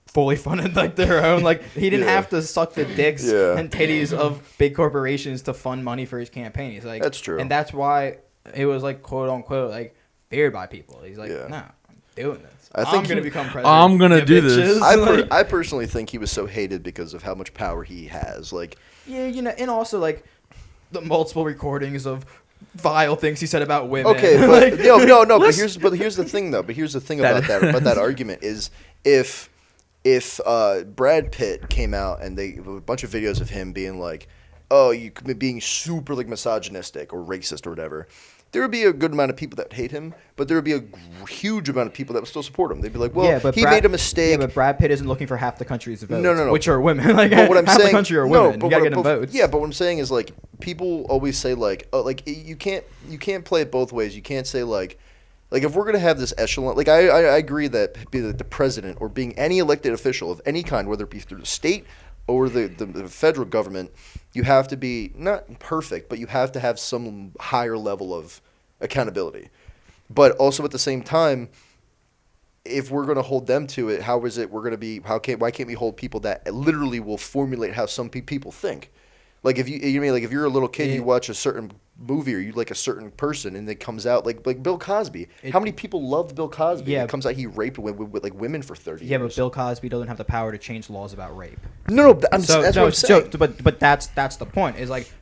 fully funded like their own. Like, he didn't Yeah. have to suck the dicks Yeah. and titties of big corporations to fund money for his campaign. He's like, That's true. and that's why it was like quote unquote like feared by people. He's like, Yeah. nah, I'm doing this. I I'm think gonna he- become president. I'm gonna you do this. bitches. I personally think he was so hated because of how much power he has. Like, Yeah, you know, and also like the multiple recordings of vile things he said about women. okay, Like, but no. But listen. here's the thing though. But here's the thing That- about that argument is if Brad Pitt came out and a bunch of videos of him being like, oh, you being super like misogynistic or racist or whatever, there would be a good amount of people that hate him, but there would be a huge amount of people that would still support him. They'd be like, well, he made a mistake. Yeah, but Brad Pitt isn't looking for half the country's votes. No. Which are women. Like, but what I'm half saying, the country are women. but You gotta get them votes. Yeah, but what I'm saying is, like, people always say, like, oh, like, you can't play it both ways. You can't say, like if we're gonna have this echelon, like I agree that be the president or being any elected official of any kind, whether it be through the state or the federal government, you have to be not perfect, but you have to have some higher level of accountability. But also at the same time, if we're gonna hold them to it, how is it we're gonna be? Why can't we hold people that literally will formulate how some people think? Like if you mean like if you're a little kid, you watch a certain movie or you like a certain person, and it comes out like Bill Cosby. How many people loved Bill Cosby? Yeah, it comes out he raped with like women for 30 years. Yeah, but Bill Cosby doesn't have the power to change laws about rape. No, that's what I'm saying. But that's the point. Is like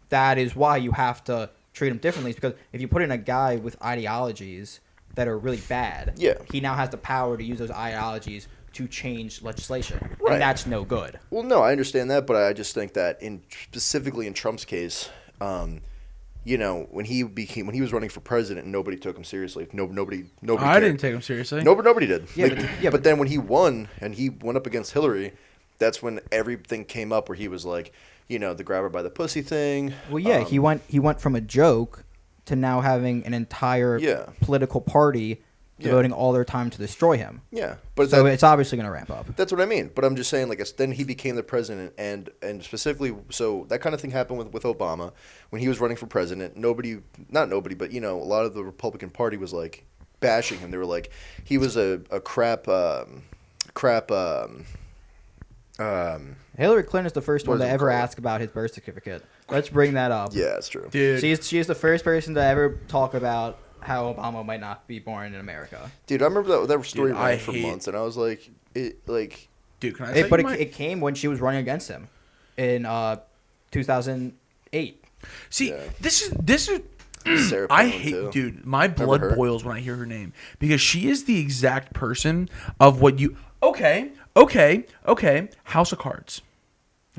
that is why you have to treat him differently. Is because if you put in a guy with ideologies that are really bad, he now has the power to use those ideologies to change legislation, right. And that's no good. Well, no, I understand that, but I just think that specifically in Trump's case, you know, when he was running for president, nobody took him seriously. Nobody. I didn't take him seriously. Nobody did. Yeah, but then when he won and he went up against Hillary, that's when everything came up where he was like, you know, the grab her by the pussy thing. Well, yeah, he went from a joke to now having an entire political party devoting all their time to destroy him. Yeah, but so it's obviously going to ramp up. That's what I mean. But I'm just saying, like, then he became the president, and specifically, so that kind of thing happened with Obama when he was running for president. Not nobody, but you know, a lot of the Republican Party was like bashing him. They were like, he was a crap. Hillary Clinton is the first one to ever ask about his birth certificate. Let's bring that up. Yeah, that's true. Dude, she's the first person to ever talk about how Obama might not be born in America. Dude, I remember that story ran for months, and I was like, dude, can I say it came when she was running against him in 2008. See, this is Sarah I Palin hate, too. Dude, my blood boils when I hear her name because she is the exact person of what you. Okay. House of Cards.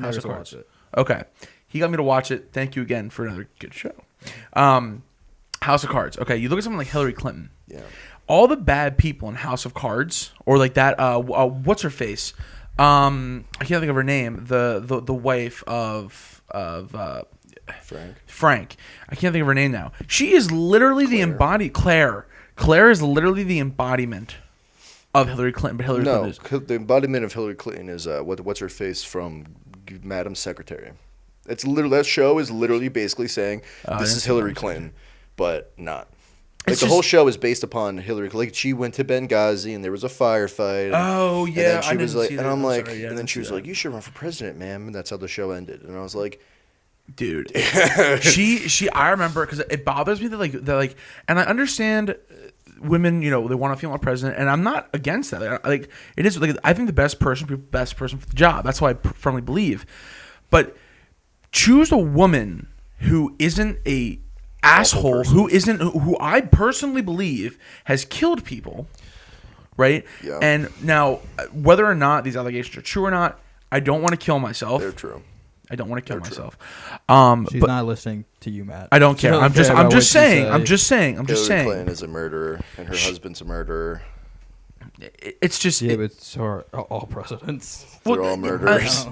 House of Cards. Okay, he got me to watch it. Thank you again for another good show. House of Cards. Okay, you look at someone like Hillary Clinton. Yeah. All the bad people in House of Cards, or like that. What's her face? I can't think of her name. The wife of Frank. I can't think of her name now. She is literally Claire is literally the embodiment of Hillary Clinton. But Hillary Clinton is the embodiment of Hillary Clinton is what's her face from Madam Secretary. It's literally that show is literally basically saying this is Hillary Clinton, but not. Like the whole show is based upon Hillary. Like she went to Benghazi and there was a firefight. Oh yeah, and then she I was didn't like, see and that. I'm like, sorry, and then she was like, "You should run for president, ma'am." And that's how the show ended. And I was like, dude, she. I remember because it bothers me that and I understand women, you know, they want a female president, and I'm not against that. Like it is like I think the best person for the job. That's why I firmly believe. But choose a woman who isn't a asshole, who I personally believe has killed people, right? Yeah. And now, whether or not these allegations are true or not, I don't want to kill myself. They're true. I don't want to kill myself. She's but not listening to you, Matt. I don't care. I'm just saying. Hillary Clinton is a murderer, and her husband's a murderer. It's just but so are all presidents. They're all murderers.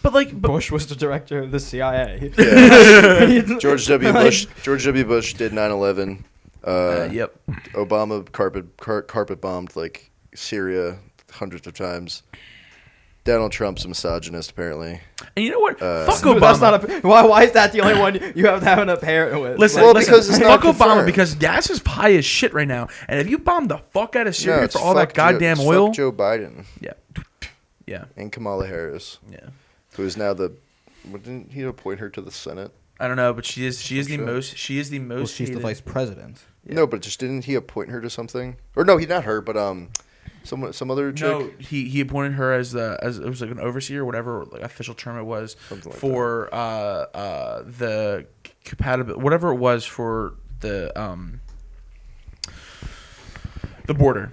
But Bush was the director of the CIA. Yeah. George W. Bush did 9/11. Yep. Obama carpet bombed like Syria hundreds of times. Donald Trump's a misogynist, apparently. And you know what? Fuck Obama. That's not why is that the only one you have to have an apparent with? Listen, because it's not Obama because gas is high as shit right now. And if you bomb the fuck out of Syria for all that goddamn oil. Fuck Joe Biden. Yeah. And Kamala Harris. Yeah. Who is now didn't he appoint her to the Senate? I don't know, but she is the most she's the vice president. Yeah. No, but didn't he appoint her to something? Or no, he not her, but some other chick. No, he appointed her as it was like an overseer or whatever like official term it was for the compatibility whatever it was for the border.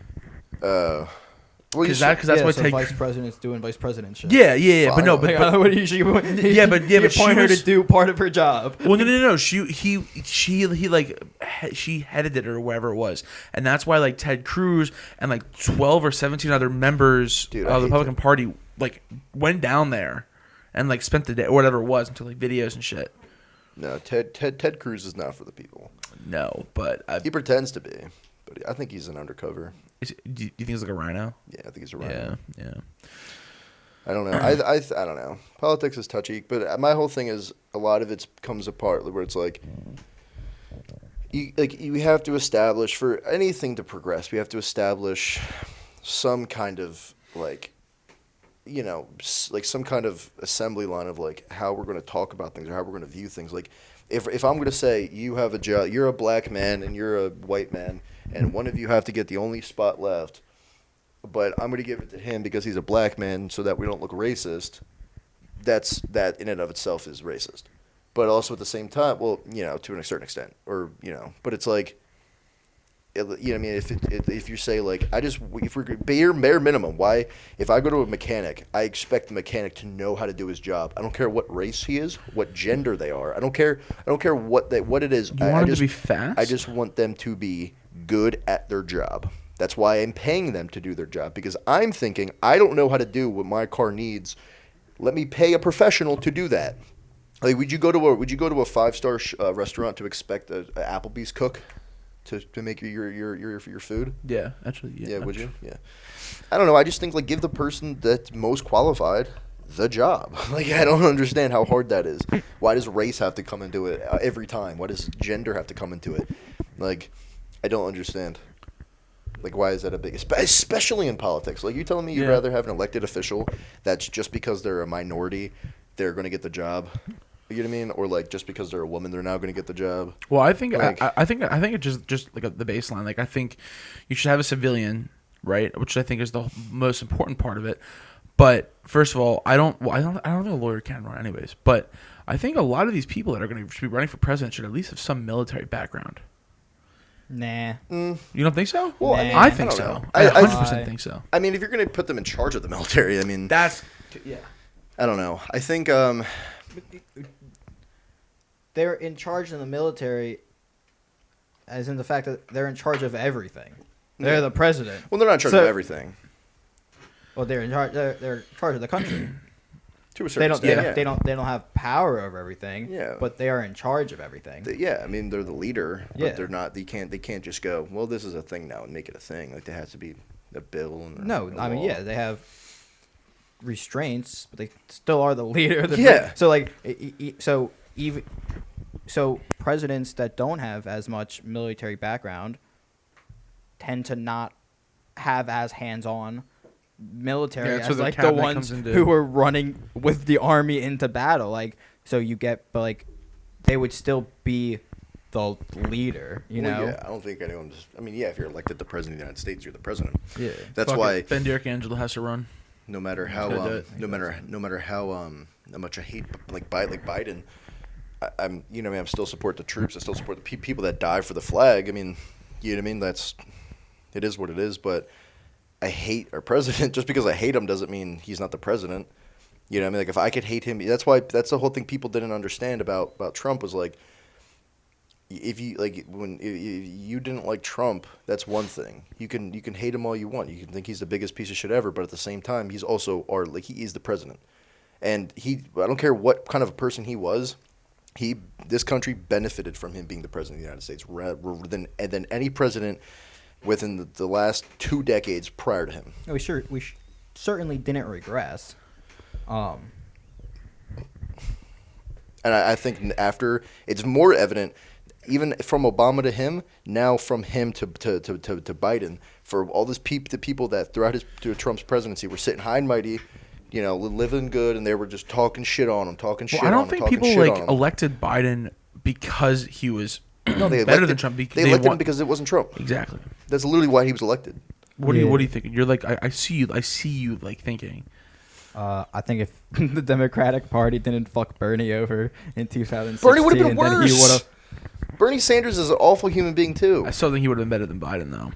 Well, because that's why so Ted. vice president's doing vice president shit. Yeah, but Fine. no, Like, but what do you Yeah, but she point her was- to do part of her job. well, no. He like she headed it or whatever it was, and that's why like Ted Cruz and like 12 or 17 other members Dude, I of the hate Republican Party like went down there and like spent the day or whatever it was until like videos and shit. No, Ted Cruz is not for the people. No, but He pretends to be, but I think he's an undercover. do you think he's like a rhino? Yeah, I think he's a rhino. Yeah. I don't know. I don't know. Politics is touchy, but my whole thing is a lot of it comes apart where it's like you have to establish for anything to progress. We have to establish some kind of like like some kind of assembly line of like how we're going to talk about things or how we're going to view things. Like if I'm going to say you have a job, you're a black man and you're a white man, and one of you have to get the only spot left. But I'm going to give it to him because he's a black man so that we don't look racist. That in and of itself is racist. But also at the same time, well, to a certain extent. But it's like, what I mean? If you say, like, if we're bare minimum, why, if I go to a mechanic, I expect the mechanic to know how to do his job. I don't care what race he is, what gender they are. I don't care what it is. You want him to be fast? I just want them to be good at their job. That's why I'm paying them to do their job, because I'm thinking I don't know how to do what my car needs. Let me pay a professional to do that. Like, would you go to a 5-star restaurant to expect a Applebee's cook to make your food? Yeah, actually. Yeah, would you? Yeah. I don't know. I just think like give the person that's most qualified the job. Like, I don't understand how hard that is. Why does race have to come into it every time? Why does gender have to come into it? Like, I don't understand. Like, why is that a big... Especially in politics. Like, you telling me you'd rather have an elected official that's just because they're a minority, they're going to get the job? You know what I mean? Or, like, just because they're a woman, they're now going to get the job? Well, I think Like- I think it's just like the baseline. Like, I think you should have a civilian, right? Which I think is the most important part of it. But first of all, I don't think a lawyer can run anyways. But I think a lot of these people that are going to be running for president should at least have some military background. Nah. You don't think so? Well, Nah. I think I don't so. know. I I- 100% think so. I mean, if you're going to put them in charge of the military, I mean... That's I don't know. I think... They're in charge in the military, as in the fact that they're in charge of everything. They're Yeah. the president. Well, they're not in charge So- of everything. Well, they're in charge. They're in charge of the country. To a They certain don't. extent, They don't. They don't have power over everything. Yeah. But they are in charge of everything. Yeah, I mean they're the leader, but Yeah. they're not. They can't just go. Well, this is a thing now and make it a thing. Like there has to be a bill. And No, a I mean, law. yeah, they have restraints, but they still are the leader. Yeah. So like, so presidents that don't have as much military background tend to not have as hands-on military Yeah, that's where as the like the cabinet ones comes into- who were running with the army into battle. Like, so you get, but like, they would still be the leader. You Well, know. yeah, I don't think anyone's. I mean, yeah, if you're elected the president of the United States, you're the president. Yeah. That's Fuck why it. Ben Derek Angelo has to run. no matter how Gotta do it. no matter how much I hate like Biden, I'm I still support the troops. I still support the people that die for the flag. I mean, you know what I mean? It is what it is. But I hate our president. Just because I hate him doesn't mean he's not the president. You know what I mean? Like if I could hate him, that's the whole thing people didn't understand about Trump was like. If you if you didn't like Trump, that's one thing. You can hate him all you want. You can think he's the biggest piece of shit ever, but at the same time, he's also he is the president, and I don't care what kind of a person he was. This country benefited from him being the president of the United States rather than any president within the last 2 decades prior to him. We certainly didn't regress. And I think after it's more evident. Even from Obama to him, now from him to Biden, for all the people that throughout Trump's presidency were sitting high and mighty, living good, and they were just talking shit on him, talking shit on him. I don't think people elected Biden because he was no, they better elected, than Trump. They elected him because it wasn't Trump. Exactly. That's literally why he was elected. What are you thinking? You're like I see you like thinking. I think if the Democratic Party didn't fuck Bernie over in 2016, Bernie would have been then he worse. would've- Bernie Sanders is an awful human being too. I still think he would have been better than Biden though.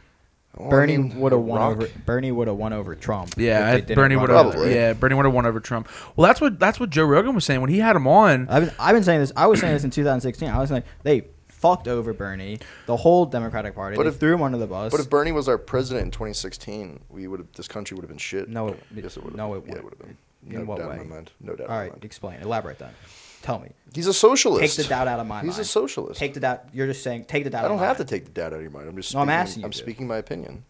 Well, I Bernie mean, would have The won Rock- over. Bernie would have won over Trump. Yeah, if they didn't Bernie run would have. Probably. Yeah, Bernie would have won over Trump. Well, that's what Joe Rogan was saying when he had him on. I've been saying this. I was saying this in 2016. I was saying they fucked over Bernie, the whole Democratic Party. But They if- threw him under the bus. But if Bernie was our president in 2016, this country would have been shit. No, Yes, it would have. no, it Yeah, wouldn't. it would have been. In No what doubt way? in my mind. No doubt All in right, my mind. explain. Elaborate then. Tell me. He's a socialist. Take the doubt out of my mind. He's a socialist. Take the doubt. You're just saying take the doubt. I don't out of have my to take the doubt out of your mind. I'm just. No, I'm speaking, asking you I'm to. speaking my opinion.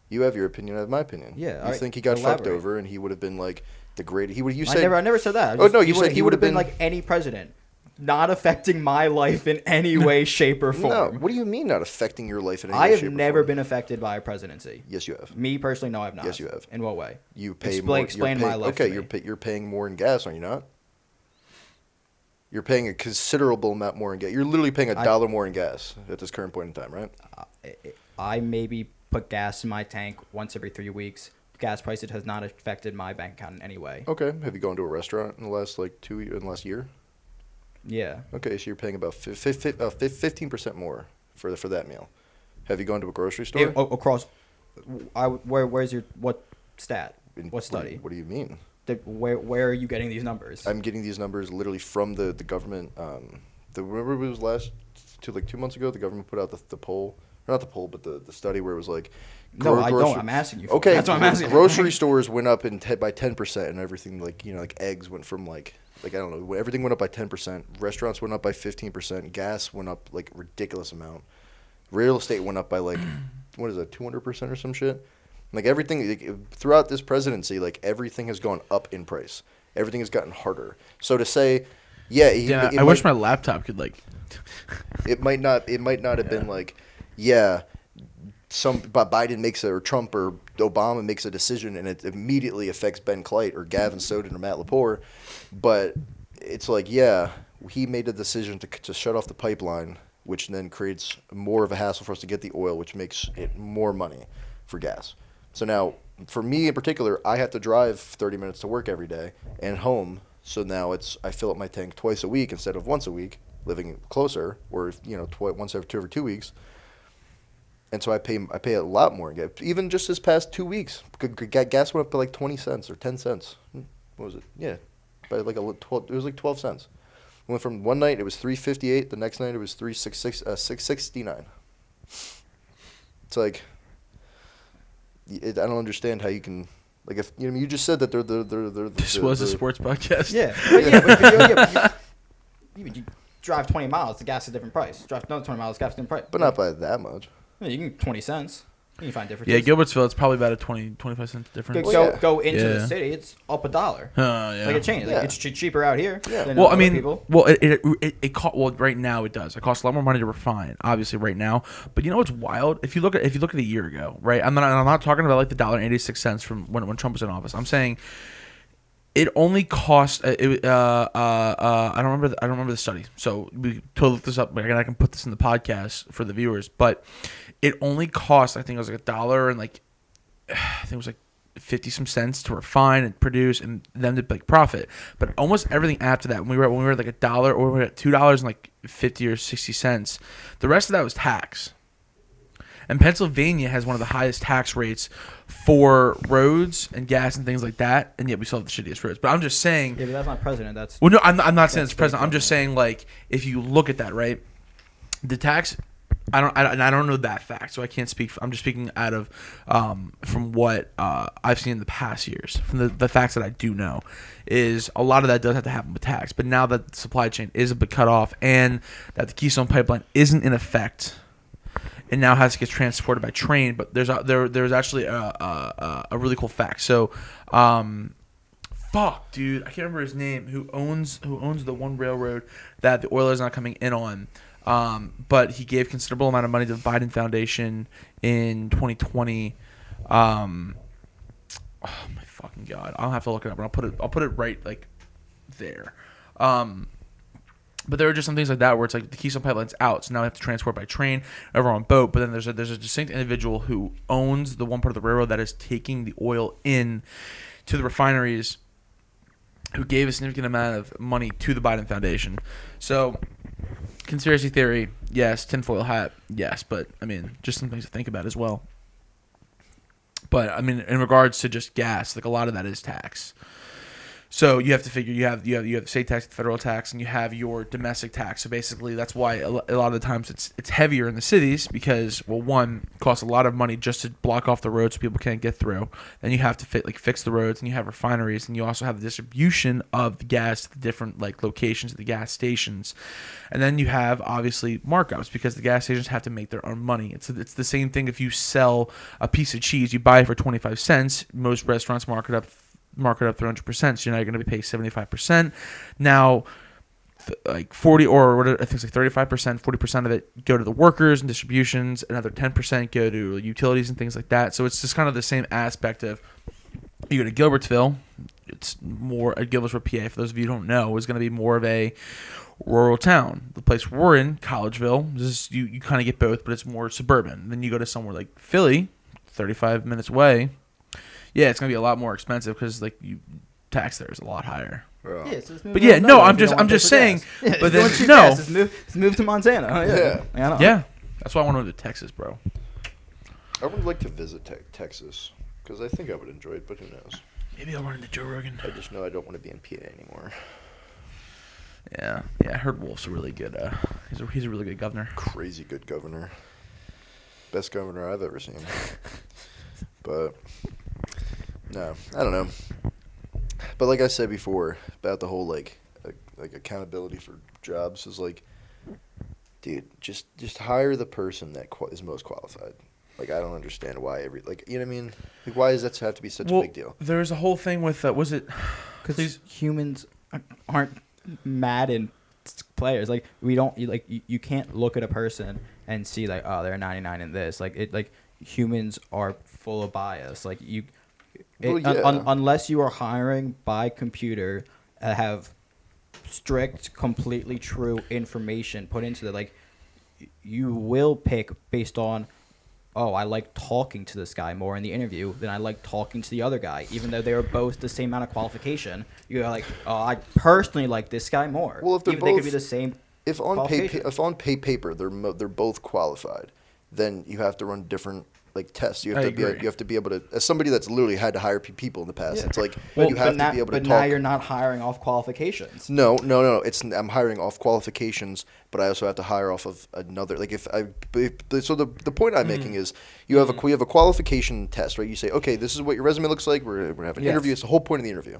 You have your opinion. I have my opinion. Yeah, You all right, think he got fucked elaborate. over, and he would have been like the great. He would. You I said. never said that. Oh, no, you said he he would have would've been been- like any president, not affecting my life in any way, shape, or form. No. What do you mean not affecting your life in any I way, have shape, or never form? been affected by a presidency. Yes, you have. Me personally, no, I've not. Yes, you have. In what way? You pay Explain- more. you're explain pay- my life Okay, to me. you're paying more in gas, are you not? You're paying a considerable amount more in gas. You're literally paying $1 more in gas at this current point in time, right? I maybe put gas in my tank once every 3 weeks. Gas prices has not affected my bank account in any way. Okay. Have you gone to a restaurant in the last in the last year? Yeah. Okay, so you're paying about 15% more for that meal. Have you gone to a grocery store? Across, where's your what stat? What study? What do you mean? Where are you getting these numbers? I'm getting these numbers literally from the government. Remember it was 2 months ago. The government put out the poll, or not the poll, but the study where it was like. No, I don't. I'm asking you. For Okay, that's what I'm asking. grocery stores went up by 10%, and everything like eggs went from like I don't know, everything went up by 10%. Restaurants went up by 15%. Gas went up like ridiculous amount. Real estate went up by like what is that, 200% or some shit. Like everything throughout this presidency, like everything has gone up in price. Everything has gotten harder. So to say, yeah, I wish my laptop could like. it might not have been like, yeah, Biden makes or Trump or Obama makes a decision and it immediately affects Ben Clyde or Gavin Soden or Matt Lepore, but it's like, yeah, he made a decision to shut off the pipeline, which then creates more of a hassle for us to get the oil, which makes it more money for gas. So now, for me in particular, I have to drive 30 minutes to work every day and home. So now I fill up my tank twice a week instead of once a week, living closer, or once every 2 weeks. And so I pay a lot more. Even just this past 2 weeks, gas went up by like 20 cents or 10 cents. What was it? Yeah, by like 12. It was like 12 cents. Went from one night it was $3.58. The next night it was $6.69. It's like I don't understand how you can if you just said that they're This was a sports podcast. Yeah. You drive 20 miles, the gas is a different price. Drive another 20 miles, gas is a different price. but not by that much. Yeah, you can 20 cents. You can find differences. Yeah, Gilbertsville, it's probably about a 25 cents difference. Go into the Yeah. city, it's up $1. Yeah. Like it changed. Yeah. Like it's cheaper out here. Yeah. than Well, I other mean, people. well, right now it does. It costs a lot more money to refine, obviously, right now. But you know what's wild? If you look at a year ago, right? I'm not talking about like the $1.86 from when Trump was in office. I'm saying it only cost. I don't remember the study, so we totally look this up. Again, I can put this in the podcast for the viewers, but it only cost. I think it was like $1 and like I think it was like 50 some cents to refine and produce and then to like profit. But almost everything after that, when we were at like $1 or we were at $2 and like 50 or 60 cents, the rest of that was tax. And Pennsylvania has one of the highest tax rates for roads and gas and things like that, and yet we still have the shittiest roads. But I'm just saying. Yeah, but that's not president. That's Well, no, I'm not saying it's That's president. I'm state just saying like if you look at that, right, the tax. I don't know that fact, so I can't speak. I'm just speaking out of from what I've seen in the past years. From the facts that I do know, is a lot of that does have to happen with tax. But now that the supply chain is a bit cut off and that the Keystone Pipeline isn't in effect, and now has to get transported by train. But there's actually a really cool fact. So, fuck, dude, I can't remember his name. Who owns the one railroad that the oil is not coming in on? But he gave considerable amount of money to the Biden Foundation in 2020. Oh my fucking god! I'll have to look it up, and I'll put it right like there. But there are just some things like that where it's like the Keystone Pipeline's out, so now we have to transport by train, over on boat. But then there's a distinct individual who owns the one part of the railroad that is taking the oil in to the refineries, who gave a significant amount of money to the Biden Foundation. So, conspiracy theory, yes. Tinfoil hat, yes. But I mean, just some things to think about as well. But I mean, in regards to just gas, like a lot of that is tax. So you have to figure you have the state tax, the federal tax, and you have your domestic tax. So basically, that's why a lot of the times it's heavier in the cities because, well, one, it costs a lot of money just to block off the roads so people can't get through. Then you have to fix the roads, and you have refineries, and you also have the distribution of the gas to the different locations at the gas stations, and then you have obviously markups because the gas stations have to make their own money. It's the same thing if you sell a piece of cheese, you buy it for 25 cents. Most restaurants mark it up 300%, so you're not going to be paid 75%. Now, like 40 or what I think it's like 35%, 40% of it go to the workers and distributions. Another 10% go to utilities and things like that. So it's just kind of the same aspect of you go to Gilbertsville. It's more Gilbertsville, PA. For those of you who don't know, is going to be more of a rural town. The place we're in, Collegeville, is you kind of get both, but it's more suburban. Then you go to somewhere like Philly, 35 minutes away. Yeah, it's gonna be a lot more expensive because tax there is a lot higher. Yeah, so but yeah, no, I'm just saying. Yeah, but then cheap no, gas, let's move to Montana. Yeah, that's why I want to move to Texas, bro. I would like to visit Texas because I think I would enjoy it, but who knows? Maybe I'll run into Joe Rogan. I just know I don't want to be in PA anymore. Yeah, I heard Wolf's a really good. He's a really good governor. Crazy good governor. Best governor I've ever seen. But no, I don't know. But like I said before about the whole like accountability for jobs is like, dude, just hire the person that is most qualified. Like I don't understand why you know what I mean? Like why does that have to be such a big deal? There's a whole thing with was it because humans aren't Madden players. Like we don't you can't look at a person and see like, oh, they're 99 in this. Like humans are full of bias. Like unless you are hiring by computer have strict, completely true information put into it, like you will pick based on, oh, I like talking to this guy more in the interview than I like talking to the other guy, even though they are both the same amount of qualification. You're like, oh, I personally like this guy more. Well, if they could be the same. If on paper they're both qualified, then you have to run different tests. You have to be able to, as somebody that's literally had to hire people in the past. Yeah. It's like you have to be able to talk. But now you're not hiring off qualifications. No. I'm hiring off qualifications, but I also have to hire off of another. So the point I'm making is we have a qualification test, right? You say, okay, this is what your resume looks like. We're gonna have an interview. It's the whole point of the interview.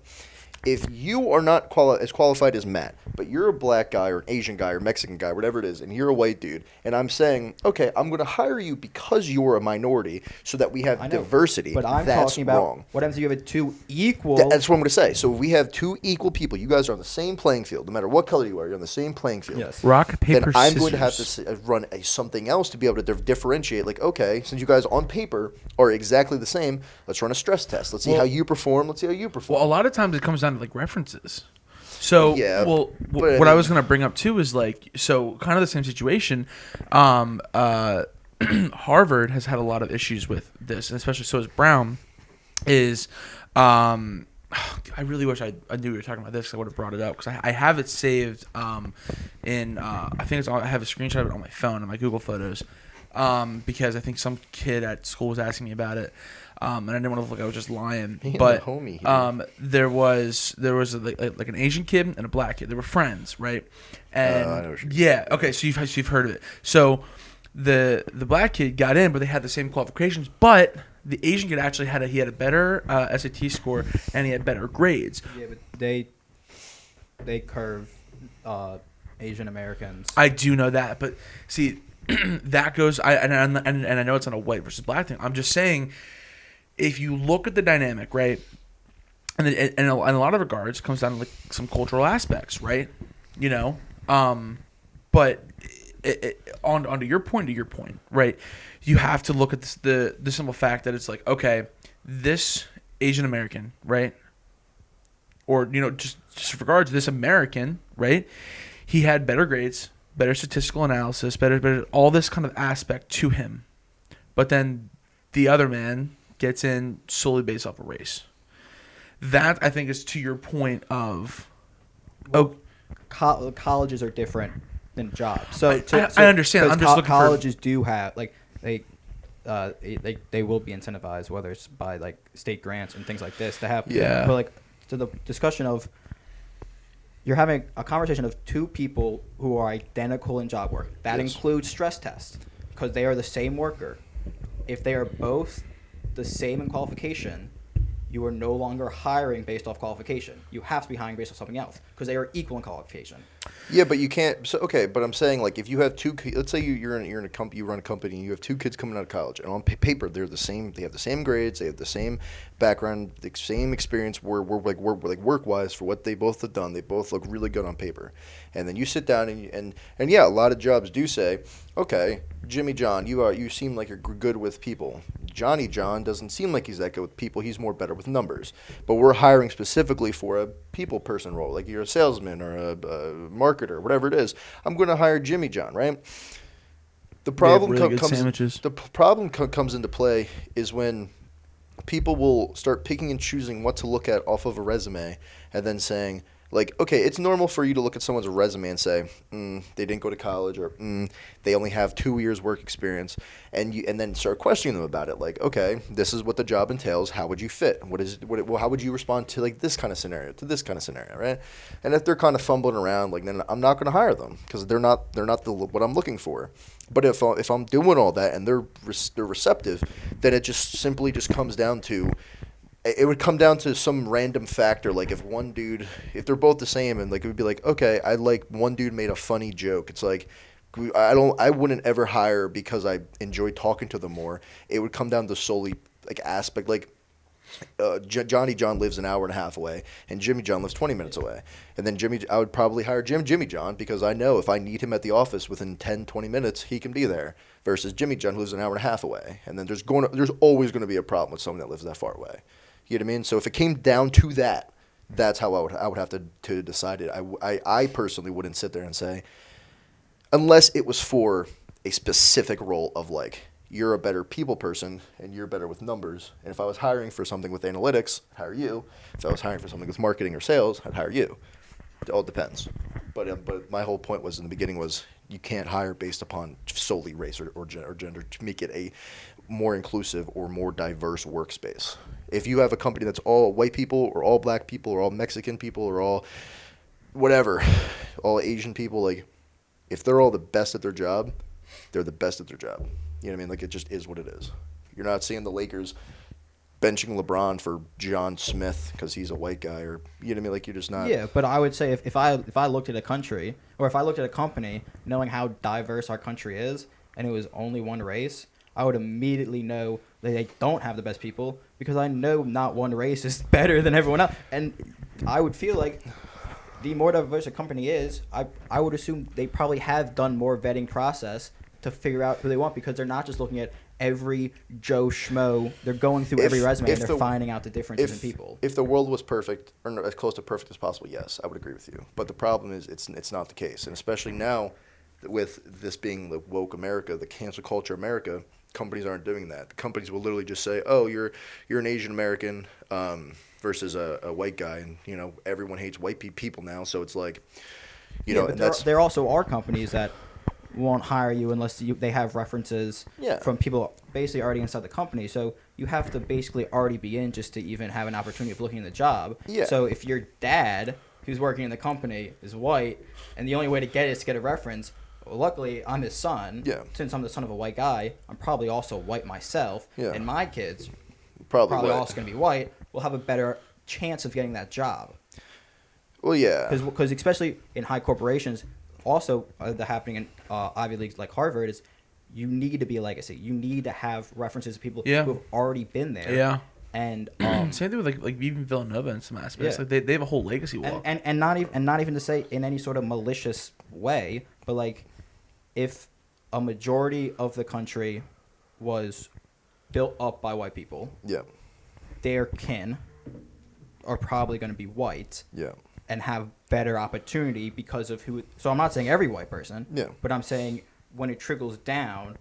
If you are not as qualified as Matt, but you're a black guy or an Asian guy or Mexican guy, whatever it is, and you're a white dude, and I'm saying, okay, I'm going to hire you because you're a minority so that we have diversity. But I'm talking about what happens if you have two equal. That's what I'm going to say. So if we have two equal people, you guys are on the same playing field. No matter what color you are, you're on the same playing field. Yes. Rock, paper, then I'm going to have to run something else to be able to differentiate. Like, okay, since you guys on paper are exactly the same, let's run a stress test. Let's see how you perform. Let's see how you perform. Well, a lot of times it comes down to references. So, what I was going to bring up too is kind of the same situation. Harvard has had a lot of issues with this, and especially so has Brown. I really wish I knew we were talking about this because I would have brought it up because I have it saved I think I have a screenshot of it on my phone and my Google Photos because I think some kid at school was asking me about it. And I didn't want to look like I was just lying, but there was an Asian kid and a black kid. They were friends, right? And I know what okay, so you've heard of it. So the black kid got in, but they had the same qualifications. But the Asian kid actually had a better SAT score and he had better grades. Yeah, but they curve Asian Americans. I do know that, but see, that goes. And I know it's not a white versus black thing. I'm just saying. If you look at the dynamic, right, and in a lot of regards, it comes down to some cultural aspects, right? But onto your point, right? You have to look at the simple fact that it's like, okay, this Asian American, right, or just regards to this American, right? He had better grades, better statistical analysis, better all this kind of aspect to him, but then the other man gets in solely based off a race. That, I think, is to your point of... colleges are different than jobs. So I understand. I'm just looking colleges do have... they will be incentivized, whether it's by like state grants and things like this, to have. Yeah. But like to the discussion of, you're having a conversation of two people who are identical in job work. That Yes. includes stress tests, because they are the same worker. If they are both the same in qualification, you are no longer hiring based off qualification. You have to be hiring based off something else, because they are equal in qualification. Yeah, but you can't. So okay, but I'm saying like if you have let's say you're in a company, you run a company, and you have two kids coming out of college, and on paper they're the same. They have the same grades, they have the same background, the same experience. Work wise for what they both have done. They both look really good on paper, and then you sit down and yeah, a lot of jobs do say, okay, Jimmy John, you seem like you're good with people. Johnny John doesn't seem like he's that good with people. He's more better with numbers. But we're hiring specifically for a people person role, like you're a salesman or a marketer, whatever it is. I'm going to hire Jimmy John, right? The problem really good comes. sandwiches. The problem comes into play is when people will start picking and choosing what to look at off of a resume, and then saying, like, okay, it's normal for you to look at someone's resume and say, they didn't go to college, or they only have 2 years work experience, and then start questioning them about it. Like, okay, this is what the job entails. How would you fit? How would you respond to like this kind of scenario, right? And if they're kind of fumbling around, like, then I'm not going to hire them, because they're not what I'm looking for. But if I'm doing all that and they're receptive, then it just simply just comes down to. It would come down to some random factor, like if they're both the same, and like it would be like, okay, one dude made a funny joke. It's like, I wouldn't ever hire because I enjoy talking to them more. It would come down to solely like aspect, like Johnny John lives an hour and a half away, and Jimmy John lives 20 minutes away. And then I would probably hire Jimmy John, because I know if I need him at the office within 10, 20 minutes, he can be there. Versus Jimmy John, who lives an hour and a half away. And then there's always going to be a problem with someone that lives that far away. You know what I mean? So if it came down to that, that's how I would have to decide it. I personally wouldn't sit there and say, unless it was for a specific role of like, you're a better people person and you're better with numbers. And if I was hiring for something with analytics, I'd hire you. If I was hiring for something with marketing or sales, I'd hire you. It all depends. But my whole point was in the beginning was you can't hire based upon solely race or gender to make it a more inclusive or more diverse workspace. If you have a company that's all white people or all black people or all Mexican people or all whatever, all Asian people, like if they're all the best at their job, they're the best at their job. You know what I mean? Like it just is what it is. You're not seeing the Lakers benching LeBron for John Smith because he's a white guy, or you know what I mean? Like you're just not. Yeah, but I would say if I looked at a country, or if I looked at a company, knowing how diverse our country is, and it was only one race, I would immediately know that they don't have the best people, because I know not one race is better than everyone else. And I would feel like the more diverse a company is, I would assume they probably have done more vetting process to figure out who they want, because they're not just looking at every Joe Schmo. They're going through every resume and they're finding out the differences in people. If the world was perfect, or as close to perfect as possible, yes, I would agree with you. But the problem is it's not the case. And especially now, with this being the woke America, the cancel culture America, companies aren't doing that. Companies will literally just say, oh, you're an Asian American versus a white guy. And, you know, everyone hates white people now. So it's like, you know, but there also are companies that won't hire you unless they have references from people basically already inside the company. So you have to basically already be in just to even have an opportunity of looking at the job. Yeah. So if your dad, who's working in the company, is white, and the only way to get it is to get a reference, well, luckily I'm his son. Yeah. Since I'm the son of a white guy, I'm probably also white myself. Yeah. And my kids, probably also going to be white, will have a better chance of getting that job. Well, yeah. Because especially in high corporations, also the happening in Ivy Leagues like Harvard is you need to be a legacy. You need to have references of people who have already been there. Yeah. And same thing with like even Villanova in some aspects. Yeah. Like they have a whole legacy wall. And not even to say in any sort of malicious way, but like if a majority of the country was built up by white people, their kin are probably going to be white. Yeah. And have better opportunity because of who. So I'm not saying every white person. Yeah. But I'm saying when it trickles down,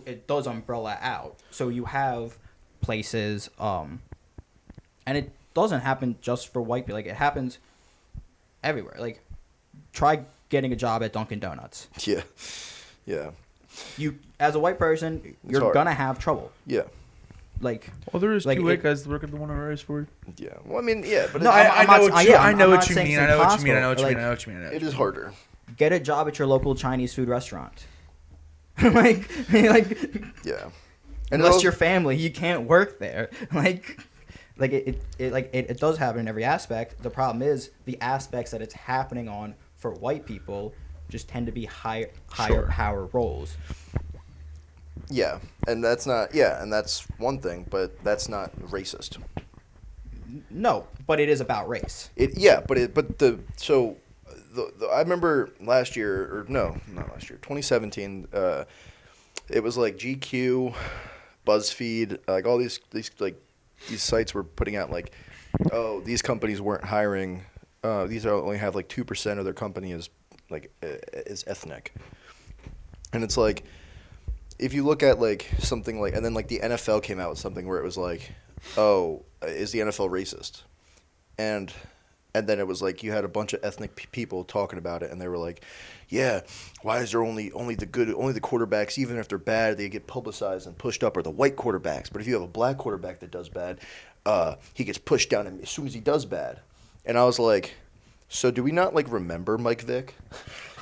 it does umbrella out. So you have places, and it doesn't happen just for white people. Like it happens everywhere. Like try getting a job at Dunkin' Donuts. Yeah. Yeah. You, as a white person, you're hard. gonna have trouble. Yeah. Like, Well, there is Like, two white it- guys that work at the one on Riceford. Yeah. Well, I mean, yeah, but No, it, I I'm know not- what you. yeah, I I'm know not what you saying mean. it's I know what you mean. I impossible. know what you mean. Like, I know what you mean. it is harder. get a job at your local Chinese food restaurant. like, Yeah. unless you're family, you can't work there. It does happen in every aspect. The problem is the aspects that it's happening on for white people just tend to be higher Sure. power roles. Yeah, and that's not. Yeah, and that's one thing, but that's not racist. No, but it is about race. I remember last year, or no, not last year, 2017. It was like GQ, BuzzFeed, like all these sites were putting out like, oh, these companies weren't hiring. These only have like 2% of their company is ethnic, and it's like, if you look at like something like, and then like the NFL came out with something where it was like, oh, is the NFL racist? And then it was like you had a bunch of ethnic people talking about it, and they were like, yeah, why is there only the quarterbacks, even if they're bad, they get publicized and pushed up, are the white quarterbacks. But if you have a black quarterback that does bad, he gets pushed down as soon as he does bad. And I was like, so do we not like remember Mike Vick?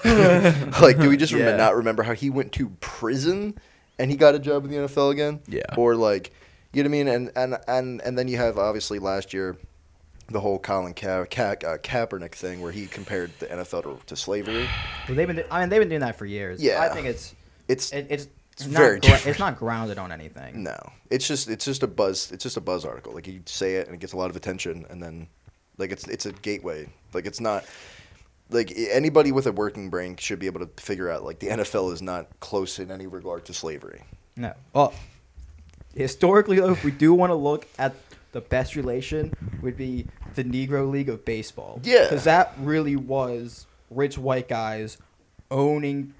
Like, do we just Yeah. not remember how he went to prison and he got a job in the NFL again? Yeah. Or like, you know what I mean? And then you have obviously last year the whole Colin Kaepernick thing where he compared the NFL to slavery. Well, they've been doing that for years. Yeah. I think it's It's not very different. it's not grounded on anything. No, it's just a buzz. It's just a buzz article. Like you say it and it gets a lot of attention, and then like it's a gateway. Like it's not like anybody with a working brain should be able to figure out like the NFL is not close in any regard to slavery. No. Well, historically though, if we do want to look at the best relation, would be the Negro League of Baseball. Yeah. Because that really was rich white guys owning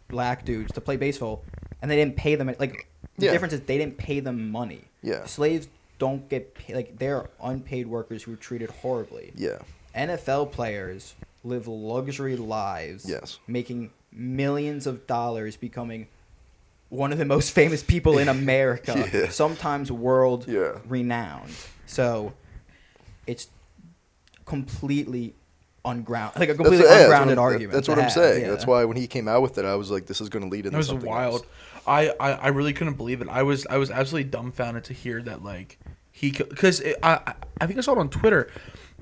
black dudes to play baseball, and they didn't pay them. Like the Yeah. difference is they didn't pay them money. Yeah. Slaves don't get paid. Like they're unpaid workers who are treated horribly. Yeah. NFL players live luxury lives. Yes. Making millions of dollars, becoming one of the most famous people in America, Yeah. sometimes world Yeah. renowned. So it's completely ungrounded, like a completely ungrounded argument. That's to what I'm have, saying. yeah. That's why when he came out with it, I was like, this is going to lead into It was something wild. else. I really couldn't believe it. I was absolutely dumbfounded to hear that like he because I think I saw it on Twitter.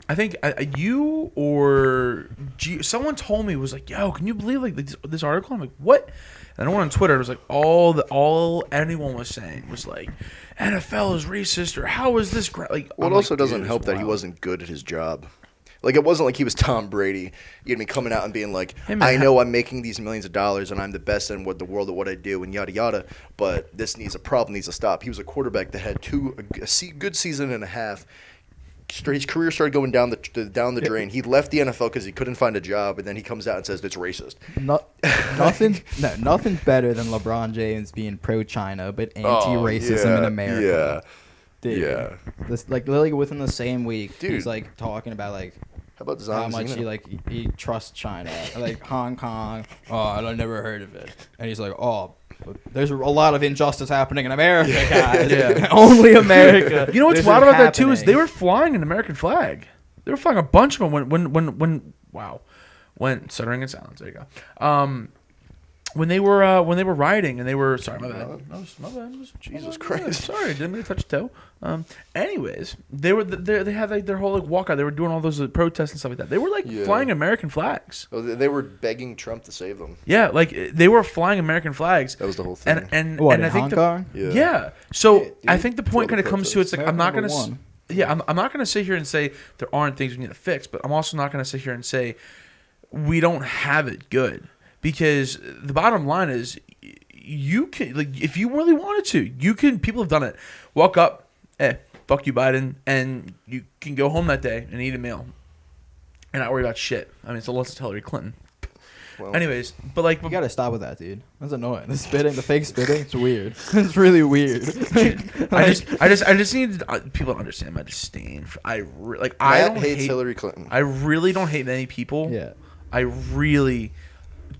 I think you or someone told me, was like, yo, can you believe like this article? I'm like, what? And I went on Twitter. It was like all anyone was saying was like, NFL is racist, or how is this like? Well, I'm it also like, doesn't dude, help it's that he wild. wasn't good at his job. Like, it wasn't like he was Tom Brady, you know, coming out and being like, Hey, man, I know I'm making these millions of dollars and I'm the best in the world at what I do and yada yada, but this needs a problem, needs to stop. He was a quarterback that had a good season and a half. His career started going down the drain. He left the NFL because he couldn't find a job, and then he comes out and says it's racist. Nothing's better than LeBron James being pro-China but anti-racism in America. Dude, Yeah. This, like literally within the same week, Dude. he's like talking about like How about how Zhang much Zina? he trusts China, like Hong Kong. Oh, I never heard of it, and he's like, oh, there's a lot of injustice happening in America, guys. Yeah. Only America. You know what's This wild is about that too is happening. they were flying an American flag. They were flying a bunch of them when stuttering in silence. There you go. When they were riding and they were sorry, my bad. My bad. Jesus my Christ. bad. Sorry, didn't mean to touch a toe. Anyways, they had like their whole like walkout. They were doing all those protests and stuff like that. They were like Yeah. flying American flags. Oh, they were begging Trump to save them. Yeah, like they were flying American flags. That was the whole thing. And What, and I in think Hong the, Kong? Yeah. So Yeah, I dude. think the point For kind the of comes to it's like I'm not America gonna. number one. Yeah, I'm not gonna sit here and say there aren't things we need to fix, but I'm also not gonna sit here and say we don't have it good, because the bottom line is you can, like, if you really wanted to, you can. People have done it. Walk up, fuck you, Biden, and you can go home that day and eat a meal and not worry about shit. I mean, it's unless it's Hillary Clinton. Well, Anyways, but like, You gotta stop with that, dude. That's annoying. The spitting, the fake spitting, it's weird. It's really weird. I just need people to understand my disdain. I Matt don't hates hate Hillary Clinton. I really don't hate many people. Yeah. I really,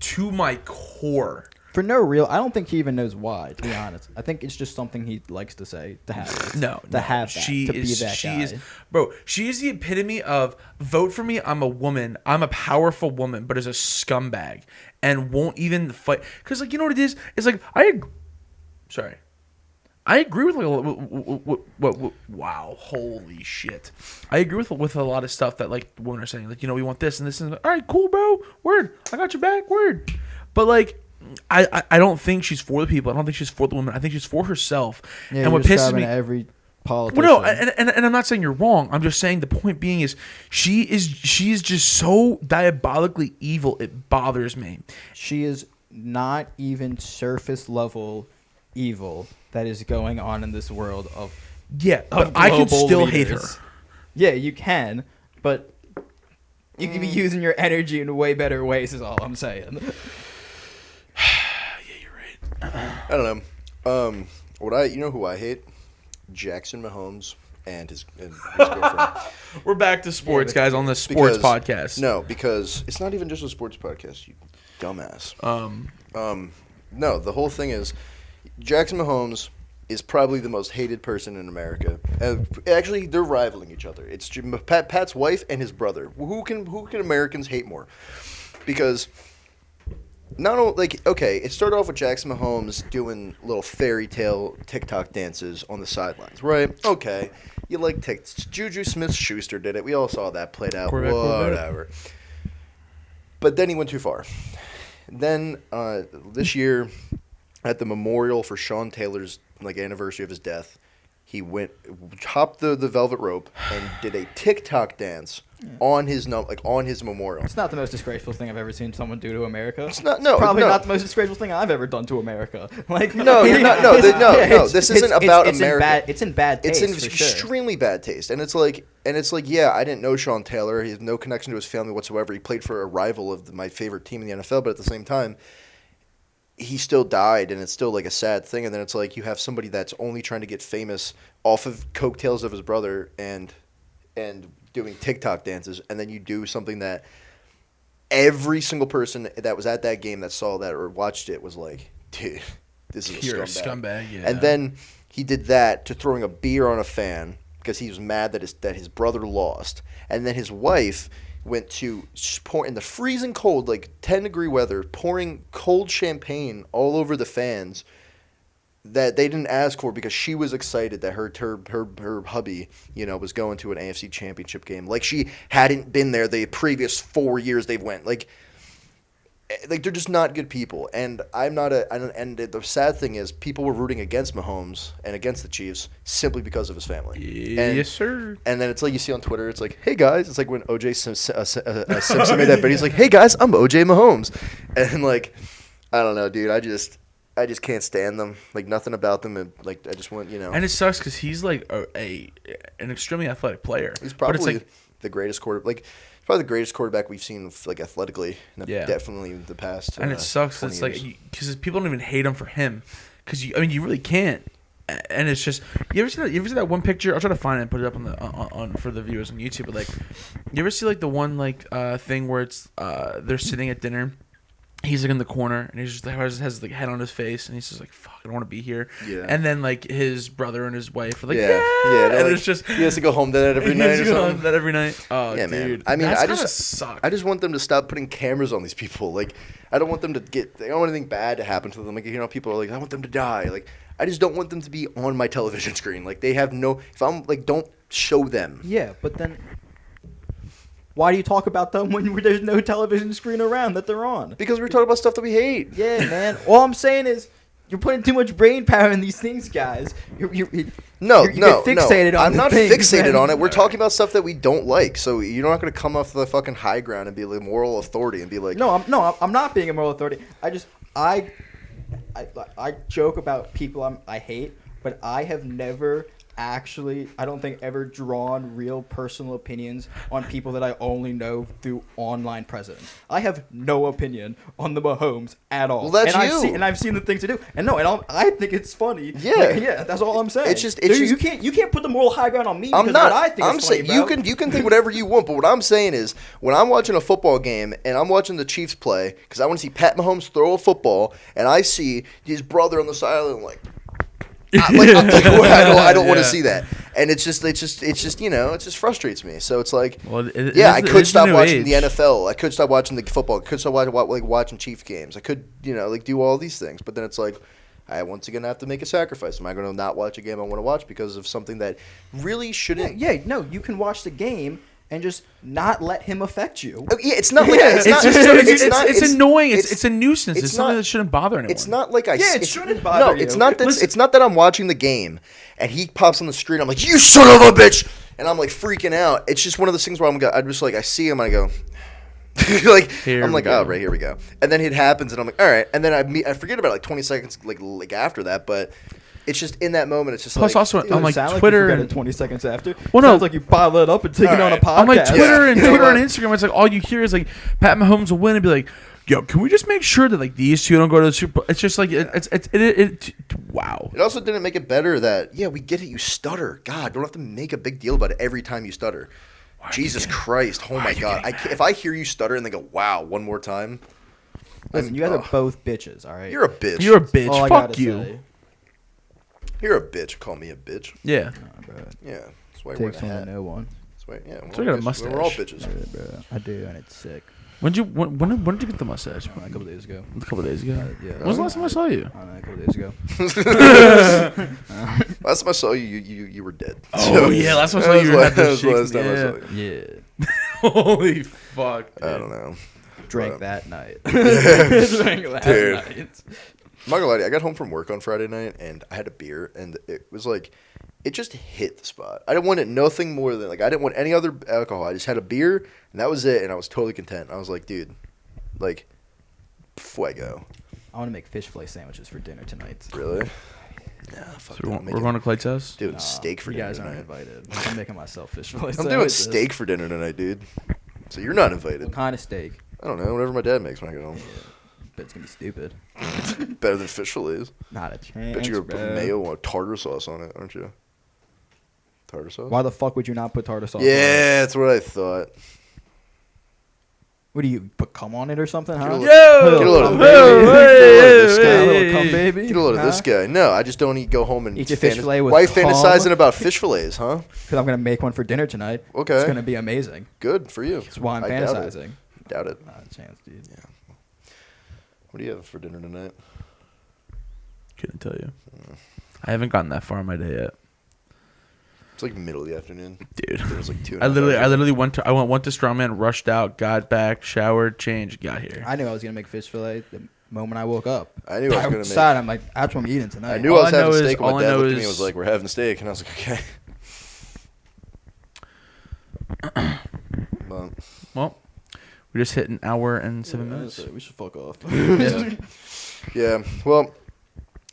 to my core, For no real, I don't think he even knows why. To be honest, I think it's just something he likes to say to have. It. No, to have that, she to be is. that She guy. is, bro. She is the epitome of vote for me. I'm a woman. I'm a powerful woman, but is a scumbag and won't even fight. Because like you know what it is? It's like sorry. I agree with like wow, holy shit. I agree with a lot of stuff that like women are saying. Like, you know, we want this and this and all right, cool, bro. Word. I got your back. Word. But like I don't think she's for the people. I don't think she's for the women. I think she's for herself. Yeah, and what pisses me every politician. well, no, and I'm not saying you're wrong. I'm just saying the point being is she is just so diabolically evil. It bothers me. She is not even surface level evil that is going on in this world of Yeah, but I can global still hate her. leaders. Yeah, you can, but you can be using your energy in way better ways. Is all I'm saying. Yeah, you're right. I don't know. You know who I hate? Jackson Mahomes and his girlfriend. We're back to sports, Yeah, guys, on the sports podcast. No, because it's not even just a sports podcast, you dumbass. No, the whole thing is Jackson Mahomes is probably the most hated person in America. Actually, they're rivaling each other. It's Pat's wife and his brother. Who can Americans hate more? Because not only it started off with Jackson Mahomes doing little fairy tale TikTok dances on the sidelines, right? Okay, you like Juju Smith-Schuster did it. We all saw that played out. Whatever. But then he went too far. Then this year, at the memorial for Sean Taylor's anniversary of his death, he hopped the velvet rope and did a TikTok dance on his memorial. It's not the most disgraceful thing I've ever seen someone do to America. It's not. No, probably no. not the most disgraceful thing I've ever done to America. No, you're not. No. This isn't about America. It's in bad taste. It's in for sure. extremely bad taste, and it's like, yeah, I didn't know Sean Taylor. He has no connection to his family whatsoever. He played for a rival of my favorite team in the NFL, but at the same time, he still died, and it's still a sad thing. And then it's like you have somebody that's only trying to get famous off of coattails of his brother and doing TikTok dances, and then you do something that every single person that was at that game that saw that or watched it was like, dude, this is You're a scumbag. yeah. And then he did that to throwing a beer on a fan because he was mad that his brother lost. And then his wife went to pour in the freezing cold, 10-degree weather, pouring cold champagne all over the fans that they didn't ask for because she was excited that her hubby, was going to an AFC Championship game. Like she hadn't been there the previous 4 years they've went. They're just not good people. And and the sad thing is people were rooting against Mahomes and against the Chiefs simply because of his family. Yes, sir. And then it's like you see on Twitter, it's like, hey guys, it's like when OJ Simpson made that video. He's like, hey guys, I'm OJ Mahomes. And I don't know, dude. I just can't stand them. Nothing about them. And I just want, And it sucks because he's an extremely athletic player. He's probably but it's the greatest quarterback. Probably the greatest quarterback we've seen athletically. Definitely in the past. And it sucks. It's because people don't even hate him for him. Because you really can't. And it's just you ever see that one picture? I'll try to find it and put it up on for the viewers on YouTube. But you ever see the one thing where it's they're sitting at dinner. He's in the corner and he's just has his head on his face and he's just fuck, I don't want to be here. Yeah. And then his brother and his wife are yeah. And it's just he has to go home to that every night or something. That every night. Oh yeah, dude. Man. I mean, I I just want them to stop putting cameras on these people. I don't want them to I don't want anything bad to happen to them. People are I want them to die. I just don't want them to be on my television screen. They have no. If I'm don't show them. Yeah, but then why do you talk about them when there's no television screen around that they're on? Because we're talking about stuff that we hate. Yeah, man. All I'm saying is you're putting too much brain power in these things, guys. You get fixated on I'm the not things, fixated man. on it. We're talking about stuff that we don't like. So you're not going to come off the fucking high ground and be moral authority and be like. No, I'm not being a moral authority. I joke about people I hate, but I have never I don't think ever drawn real personal opinions on people that I only know through online presence. I have no opinion on the Mahomes at all. Well, that's and you. I've seen the things to do. And no, and I think it's funny. Yeah. Like, yeah, that's all I'm saying. It's just- you can't put the moral high ground on me I'm because not. what I think I'm is funny, saying bro. you can think whatever you want, but what I'm saying is when I'm watching a football game and I'm watching the Chiefs play because I want to see Pat Mahomes throw a football, and I see his brother on the sideline like. I don't want to Yeah. see that, and it's just you know it just frustrates me. So it's like, Well, I could stop new watching age. the NFL. I could stop watching the football. I could stop watching Chiefs games. I could do all these things, but then it's like, I once again have to make a sacrifice. Am I going to not watch a game I want to watch because of something that really shouldn't? Yeah, no, you can watch the game and just not let him affect you. Oh, yeah, it's not like Yeah, It's annoying. It's a nuisance. It's it's something not- that shouldn't bother anyone. It's not like I. Yeah, it it's- shouldn't bother No, you. it's not that. Listen- It's not that I'm watching the game and he pops on the street. I'm like, you son of a bitch, and I'm like freaking out. It's just one of those things where I'm just like I see him and I go. like Here I'm we like, go. oh, right, here we go, and then it happens, and I'm like, all right, and then I forget about it like 20 seconds like after that, but it's just in that moment, it's just Plus, like, also Dude, on it like sound Twitter like you and forgot it 20 seconds after. Well, no. Sounds like you pile it up and take it on a Alright. podcast. on like Twitter and Yeah. Twitter and Instagram, it's like all you hear is like Pat Mahomes will win and be like, "Yo, can we just make sure that like these two don't go to the Super Bowl?" It's just like wow. It also didn't make it better that we get it, you stutter. God, don't have to make a big deal about it every time you stutter. Jesus Christ, oh my God! If I hear you stutter and they go, "Wow," one more time, Listen, you guys are both bitches, all right? you're a bitch. You're a bitch. All I Fuck gotta you. say. You're a bitch. Call me a bitch. Yeah. Nah, bro. Yeah, that's why I wear Takes the one hat. to know one. That's why, yeah, So I got a we're all mustache. bitches. Yeah, bro. I do, and it's sick. When did you get the mustache? A couple days ago. A couple days ago. Yeah. When was the last time I saw you? I don't know, a couple days ago. Last time I saw you were dead. Oh, yeah, last time I saw you, you had those that was the shakes, last time I saw you. Yeah. Holy fuck! Dude. I don't know. Drank But- that night. Drank that Dude. night. I'm not gonna lie to you, I got home from work on Friday night and I had a beer and it was like, it just hit the spot. I didn't want it nothing more than I didn't want any other alcohol. I just had a beer and that was it, and I was totally content. I was like, dude, like, fuego. I want to make fish fillet sandwiches for dinner tonight. Really? Nah, fuck So that. I'm we're making- going to Clay's house. doing Nah, steak for you dinner guys aren't tonight. invited. I'm making myself fish fillet I'm sandwiches. doing steak for dinner tonight, dude. So you're not invited. What kind of steak? I don't know. Whatever my dad makes when I get home. But it's gonna be stupid. Better than fish fillets. Not a chance. Bet you're gonna put bro. mayo or tartar sauce on it, aren't you? Tartar sauce? Why the fuck would you not put tartar sauce on it? Yeah, that's what I thought. What do you put cum on it or something? Huh? Get a little- Yo! Get a load of Hey, this guy. hey, A little hey, cum hey. baby. Get a load of this Huh? guy. No, I just don't go home and Eat your fish fillet with Why are you fantasizing cum? about fish fillets, huh? Because I'm gonna make one for dinner tonight. Okay. It's gonna be amazing. Good for you. That's why I'm I doubt it. fantasizing. Doubt it. Not a chance, dude. Yeah. What do you have for dinner tonight? Couldn't tell you. I haven't gotten that far in my day yet, It's like middle of the afternoon. dude. There's like 2. I literally went to Strongman, rushed out, got back, showered, changed, got here. I knew I was gonna make fish fillet the moment I woke up. I knew I was gonna make. Decided, I'm like, that's what I'm eating tonight. I knew All I was I know having is- steak. And all my I dad know looked at me and is- was like, "We're having steak," and I was like, "Okay." Well, Well, we just hit an hour and 7 minutes. We should fuck off. yeah. Well,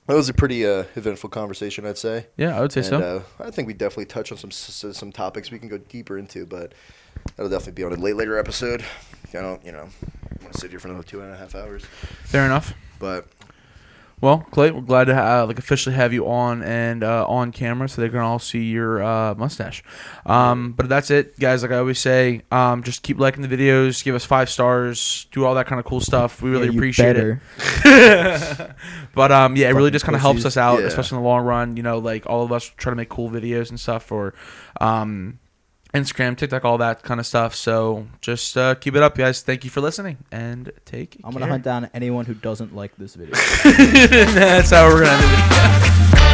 that was a pretty eventful conversation, I'd say. Yeah, I would say And, so. I think we definitely touched on some topics we can go deeper into, but that'll definitely be on a later episode. I don't, want to sit here for another 2.5 hours. Fair enough. But Well, Clay, we're glad to officially have you on and on camera, so they can all see your mustache. But that's it, guys. Like I always say, just keep liking the videos, give us 5 stars, do all that kind of cool stuff. We really appreciate it. But yeah, it really Fucking just kind of helps pussies. us out, Yeah. especially in the long run. Like all of us try to make cool videos and stuff for Instagram, TikTok, all that kind of stuff. So just keep it up, guys. Thank you for listening, and take I'm gonna care. hunt down anyone who doesn't like this video. That's how we're gonna end it.